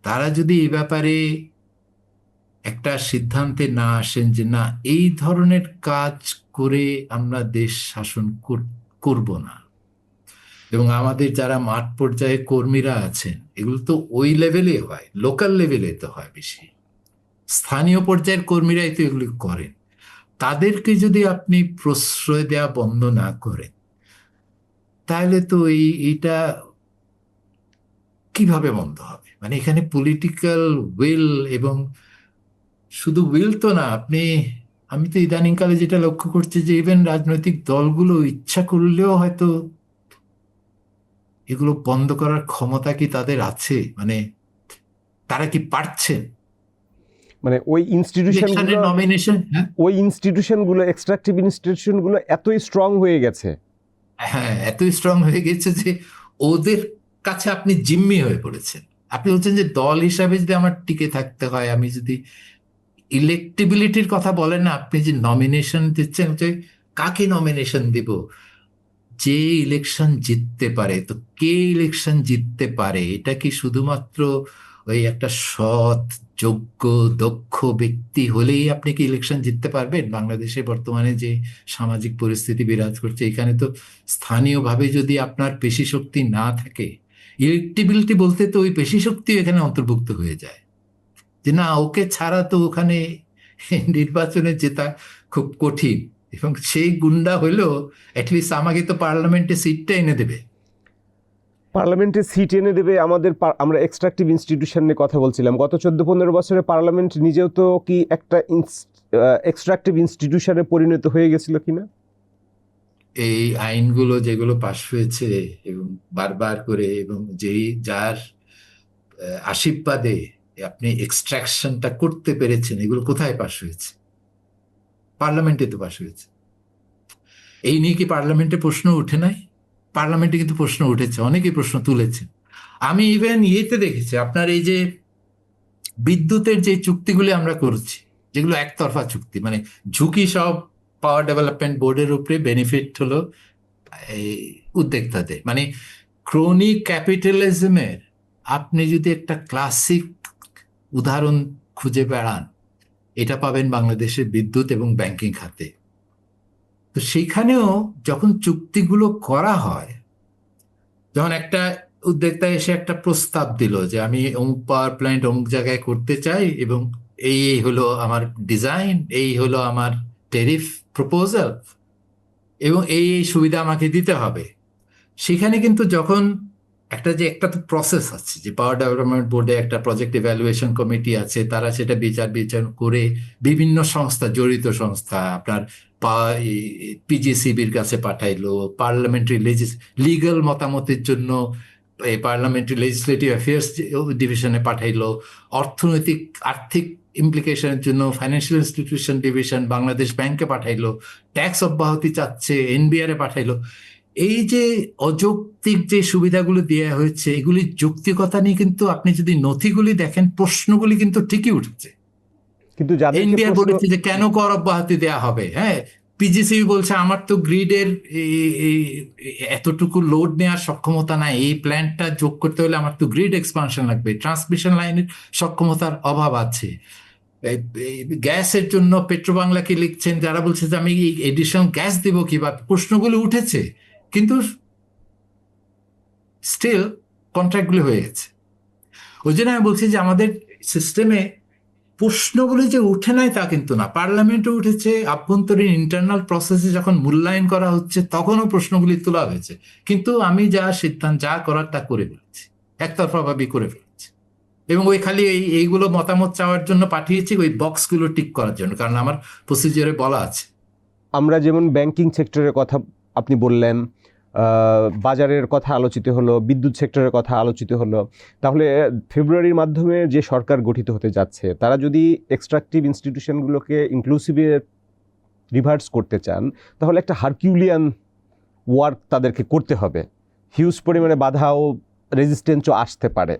তারা যদি এ ব্যাপারে একটা সিদ্ধান্তে না আসেন যে না, এই ধরনের কাজ করে আমরা দেশ শাসন করব না, এবং আমাদের যারা মাঠ পর্যায়ে কর্মীরা আছেন, এগুলো তো ওই লেভেলে হয়, লোকাল লেভেলে তো হয় বেশি, স্থানীয় পর্যায়ের কর্মীরাই তো এগুলি করেন, তাদেরকে যদি আপনি প্রশ্রয় দেওয়া বন্ধ না করেন, তাহলে তো এইটা কিভাবে বন্ধ হবে? মানে এখানে পলিটিক্যাল উইল, এবং শুধু উইল তো না, আমি তো ইদানিংকালে যেটা লক্ষ্য করছি যে ইভেন রাজনৈতিক দলগুলো ইচ্ছা করলেও হয়তো এগুলো বন্ধ করার ক্ষমতা কি তাদের আছে? মানে তারা কি পারছেন? মানে ওই ইনস্টিটিউশনগুলো, নমিনেশন, এক্সট্রাকটিভ ইনস্টিটিউশনগুলো এতই স্ট্রং হয়ে গেছে। হ্যাঁ, এত স্ট্রং হয়ে গেছে যে ওদের কাছে আপনি জিম্মি হয়ে পড়েছেন। আপনি বলছেন যে দল হিসাবে যদি আমার টিকে থাকতে হয়, আমি যদি ইলেক্টিবিলিটির কথা বলেন না, আপনি যে নমিনেশন দিচ্ছেন, যে কাকে নমিনেশন দিব, যে ইলেকশন জিততে পারে, তো কে ইলেকশন জিততে পারে, এটা কি শুধুমাত্র ওই একটা সৎ, যোগ্য, দক্ষ ব্যক্তি হলেই আপনি কি ইলেকশন জিততে পারবেন? বাংলাদেশে বর্তমানে যে সামাজিক পরিস্থিতি বিরাজ করছে, এখানে তো স্থানীয়ভাবে যদি আপনার পেশি শক্তি না থাকে, ইলেক্টিবিলিটি বলতে তো ওই পেশি শক্তি এখানে অন্তর্ভুক্ত হয়ে যায়, যে না, ওকে ছাড়া তো ওখানে নির্বাচনে জেতা খুব কঠিন, এবং সেই গুন্ডা হইলেও অ্যাটলিস্ট আমাকে তো পার্লামেন্টে সিটটা এনে দেবে। পার্লামেন্টে সিট এনে দেবে আমাদের। আমরা এক্সট্রাকটিভ ইনস্টিটিউশন নিয়ে কথা বলছিলাম, গত 14-15 বছরে পার্লামেন্ট নিজেও তো কি একটা এক্সট্রাকটিভ ইনস্টিটিউশনে পরিণত হয়ে গেছিল কিনা? এই আইনগুলো যেগুলো পাশ হয়েছে এবং বারবার করে, এবং যেই যার আশীর্বাদে আপনি এক্সট্রাকশনটা করতে পেরেছেন, এগুলো কোথায় পাশ হয়েছে? পার্লামেন্টে তো পাশ হয়েছে। এই নিয়ে কি পার্লামেন্টে প্রশ্ন উঠে নাই? পার্লামেন্টে কিন্তু প্রশ্ন উঠেছে, অনেকে প্রশ্ন তুলেছে। আমি ইভেন ইয়েতে দেখেছি, আপনার এই যে বিদ্যুতের যে চুক্তিগুলি আমরা করছি, যেগুলো একতরফা চুক্তি, মানে ঝুঁকি সব পাওয়ার ডেভেলপমেন্ট বোর্ডের উপরে, বেনিফিট হলো এই উদ্যোক্তাদের, মানে ক্রোনি ক্যাপিটালিজমের আপনি যদি একটা ক্লাসিক উদাহরণ খুঁজে বেড়ান, এটা পাবেন বাংলাদেশের বিদ্যুৎ এবং ব্যাংকিং খাতে। তো সেইখানেও যখন চুক্তিগুলো করা হয়, যখন একটা উদ্যোক্তা এসে একটা প্রস্তাব দিল যে আমি অমুক পাওয়ার প্ল্যান্ট অমুক জায়গায় করতে চাই, এবং এই এই হলো আমার ডিজাইন, এই হলো আমার ট্যারিফ প্রপোজাল, এবং এই এই সুবিধা আমাকে দিতে হবে, সেখানে কিন্তু যখন একটা তো প্রসেস আছে, যে পাওয়ার ডেভেলপমেন্ট বোর্ডে একটা প্রজেক্ট ইভ্যালুয়েশন কমিটি আছে, তারা সেটা বিচার করে বিভিন্ন সংস্থা, জড়িত সংস্থা আপনার পিজিসিবির কাছে পাঠাইলো, পার্লামেন্টারি লিগ্যাল মতামতের জন্য পার্লামেন্টারি লেজিসলেটিভ অ্যাফেয়ার্স ডিভিশনে পাঠাইলো, অর্থনৈতিক আর্থিক ইমপ্লিকেশনের জন্য ফাইন্যান্সিয়াল ইনস্টিটিউশন ডিভিশন বাংলাদেশ ব্যাংকে পাঠাইলো, ট্যাক্স অব্যাহতি চাচ্ছে এনবিআর এ পাঠাইলো। এই যে অযৌক্তিক যে সুবিধাগুলো দেওয়া হয়েছে, এগুলির যৌক্তিকতা নিয়ে কিন্তু আপনি যদি নথিগুলি দেখেন, প্রশ্নগুলি কিন্তু ঠিকই উঠছে। কিন্তু এনবিআর বলেছে যে কেন কর অব্যাহতি দেওয়া হবে, হ্যাঁ, পিজিসিবি বলছে আমার তো গ্রিডের এতটুকু লোড নেওয়ার সক্ষমতা নাই, এই প্ল্যান্টটা যোগ করতে হলে আমার তো গ্রিড এক্সপানশন লাগবে, ট্রান্সমিশন লাইনের সক্ষমতার অভাব আছে। গ্যাসের জন্য পেট্রোবাংলাকে লিখছেন, যারা বলছে যে আমি এডিশনাল গ্যাস দিব কিভাবে, প্রশ্নগুলো উঠেছে, কিন্তু স্টিল কন্ট্রাক্টগুলো হয়ে গেছে। ওই জন্য আমি বলছি যে আমাদের সিস্টেমে প্রশ্নগুলি যে উঠে নাই তা কিন্তু না, পার্লামেন্টে উঠেছে, আভ্যন্তরীণ ইন্টারনাল প্রসেসে যখন মূল্যায়ন করা হচ্ছে তখনও প্রশ্নগুলি তোলা হয়েছে, কিন্তু আমি যা সিদ্ধান্ত যা করার তা করে ফেলেছি, একতরফাভাবে করে ফেলেছি। এবং ওই খালি এইগুলো মতামত চাওয়ার জন্য পাঠিয়েছি, ওই বক্সগুলো টিক করার জন্য, কারণ আমার প্রসিজারে বলা আছে। আমরা যেমন ব্যাংকিং সেক্টরের কথা আপনি বললেন, বাজারের কথা আলোচিত হলো, বিদ্যুৎ সেক্টরের কথা আলোচিত হলো, তাহলে ফেব্রুয়ারির মাধ্যমে যে সরকার গঠিত হতে যাচ্ছে তারা যদি এক্সট্রাকটিভ ইনস্টিটিউশনগুলোকে ইনক্লুসিভে রিভার্স করতে চান তাহলে একটা হারকিউলিয়ান ওয়ার্ক তাদেরকে করতে হবে, হিউজ পরিমাণে বাধা ও রেজিস্ট্যান্সও আসতে পারে।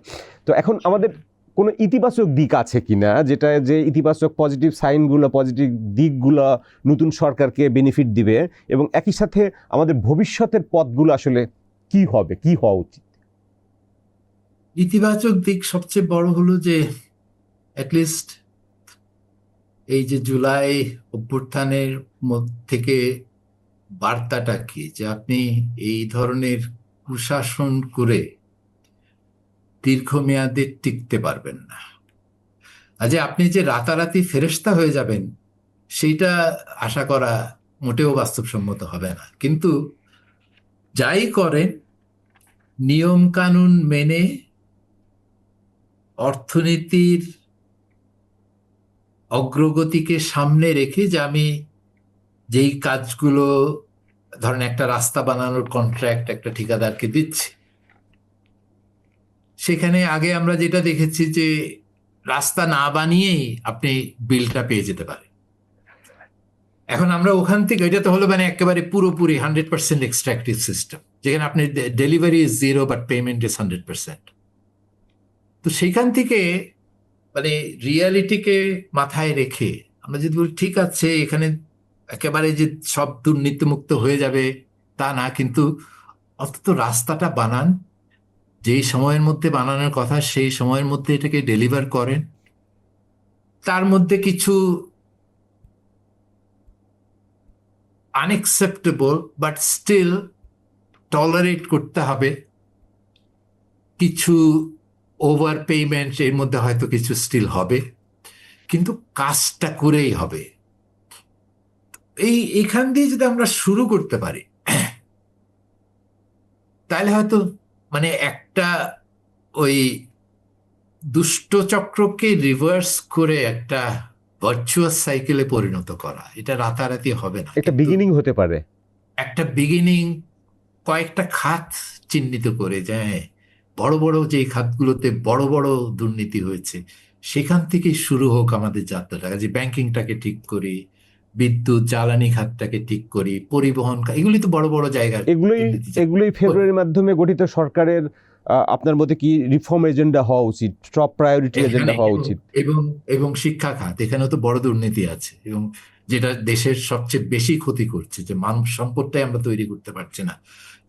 তো এখন আমাদের কোনো ইতিবাচক দিক আছে কিনা, যেটা যে ইতিবাচক পজিটিভ সাইনগুলো, পজিটিভ দিকগুলো নতুন সরকারকে বেনিফিট দিবে, এবং একই সাথে আমাদের ভবিষ্যতের পথগুলো আসলে কি হবে, কি হওয়া উচিত? ইতিবাচক দিক সবচেয়ে বড় হলো যে অ্যাটলিস্ট এই যে জুলাই অভ্যুত্থানের থেকে বার্তাটা কি, যে আপনি এই ধরনের কুশাসন করে দীর্ঘমেয়াদে টিকতে পারবেন না। আজ আপনি যে রাতারাতি ফেরেশতা হয়ে যাবেন সেইটা আশা করা মোটেও বাস্তবসম্মত হবে না, কিন্তু যাই করেন নিয়ম কানুন মেনে অর্থনীতির অগ্রগতিকে সামনে রেখে, যে আমি যেই কাজগুলো, ধরেন একটা রাস্তা বানানোর কন্ট্রাক্ট একটা ঠিকাদারকে দিচ্ছি, সেখানে আগে আমরা যেটা দেখেছি যে রাস্তা না বানিয়েই আপনি বিলটা পেয়ে যেতে পারেন। এখন আমরা ওখান থেকে, এটা তো হলো মানে একেবারে পুরোপুরি 100% এক্সট্রাকটিভ সিস্টেম, যেখানে আপনি delivery is 0 but payment is 100%। তো সেইখান থেকে মানে রিয়ালিটিকে মাথায় রেখে আমরা যদি বলি ঠিক আছে এখানে একেবারে যে সব দুর্নীতিমুক্ত হয়ে যাবে তা না, কিন্তু অন্তত রাস্তাটা বানান, যেই সময়ের মধ্যে বানানোর কথা সেই সময়ের মধ্যে এটাকে ডেলিভার করেন। তার মধ্যে কিছু আনএক্সেপ্টেবল বাট স্টিল টলারেট করতে হবে, কিছু ওভার পেমেন্ট এর মধ্যে হয়তো কিছু স্টিল হবে, কিন্তু কাজটা করেই হবে। এইখান দিয়ে যদি আমরা শুরু করতে পারি তাহলে হয়তো মানে একটা ওই দুষ্ট চক্রকে রিভার্স করে একটা ভার্চুয়াস সাইকেলে পরিণত করা, এটা রাতারাতি হবে না, একটা বিগিনিং হতে পারে, একটা বিগিনিং, কয়েকটা খাত চিহ্নিত করে, যে বড় বড় যে খাতগুলোতে বড় বড় দুর্নীতি হয়েছে সেখান থেকেই শুরু হোক আমাদের যাত্রাটা, যে ব্যাংকিংটাকে ঠিক করি, বিদ্যুৎ জ্বালানি খাতটাকে ঠিক করি, পরিবহন এগুলি তো বড় বড় জায়গার এগুলোই ফেব্রুয়ারির মাধ্যমে গঠিত সরকারের আপনার মতে কি রিফর্ম এজেন্ডা হওয়া উচিত, টপ প্রায়োরিটি এজেন্ডা হওয়া উচিত? এবং শিক্ষা খাত, এখানেও তো বড় দুর্নীতি আছে, এবং যেটা দেশের সবচেয়ে বেশি ক্ষতি করছে, যে মানব সম্পদটাই আমরা তৈরি করতে পারছি না,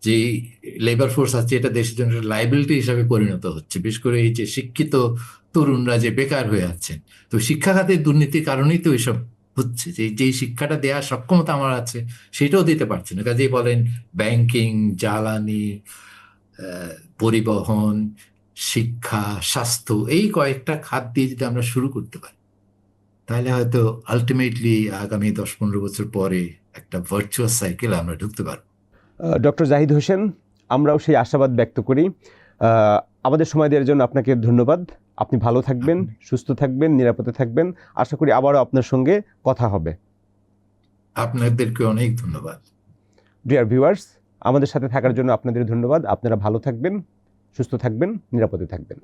যে লেবার ফোর্স আছে এটা দেশের জন্য লাইবিলিটি হিসাবে পরিণত হচ্ছে, বিশেষ করে এই যে শিক্ষিত তরুণরা যে বেকার হয়ে আছেন। তো শিক্ষা খাতের দুর্নীতির কারণেই তো এইসব হচ্ছে, যে যেই শিক্ষাটা দেওয়ার সক্ষমতা আমার আছে সেটাও দিতে পারছি না। কাজেই বলেন ব্যাংকিং, জ্বালানি, পরিবহন, শিক্ষা, স্বাস্থ্য, এই কয়েকটা খাত দিয়ে যদি আমরা শুরু করতে পারি তাহলে হয়তো আলটিমেটলি আগামী 10-15 বছর পরে একটা ভার্চুয়াস সাইকেল আমরা ঢুকতে পারবো। ডক্টর জাহিদ হোসেন, আমরাও সেই আশাবাদ ব্যক্ত করি। আমাদের সময় দেওয়ার জন্য আপনাকে ধন্যবাদ। আপনি ভালো থাকবেন, সুস্থ থাকবেন, নিরাপদে থাকবেন। আশা করি আবারও আপনার সঙ্গে কথা হবে। আপনাদেরকে অনেক ধন্যবাদ। ডিয়ার ভিউয়ার্স, আমাদের সাথে থাকার জন্য আপনাদের ধন্যবাদ। আপনারা ভালো থাকবেন, সুস্থ থাকবেন, নিরাপদে থাকবেন।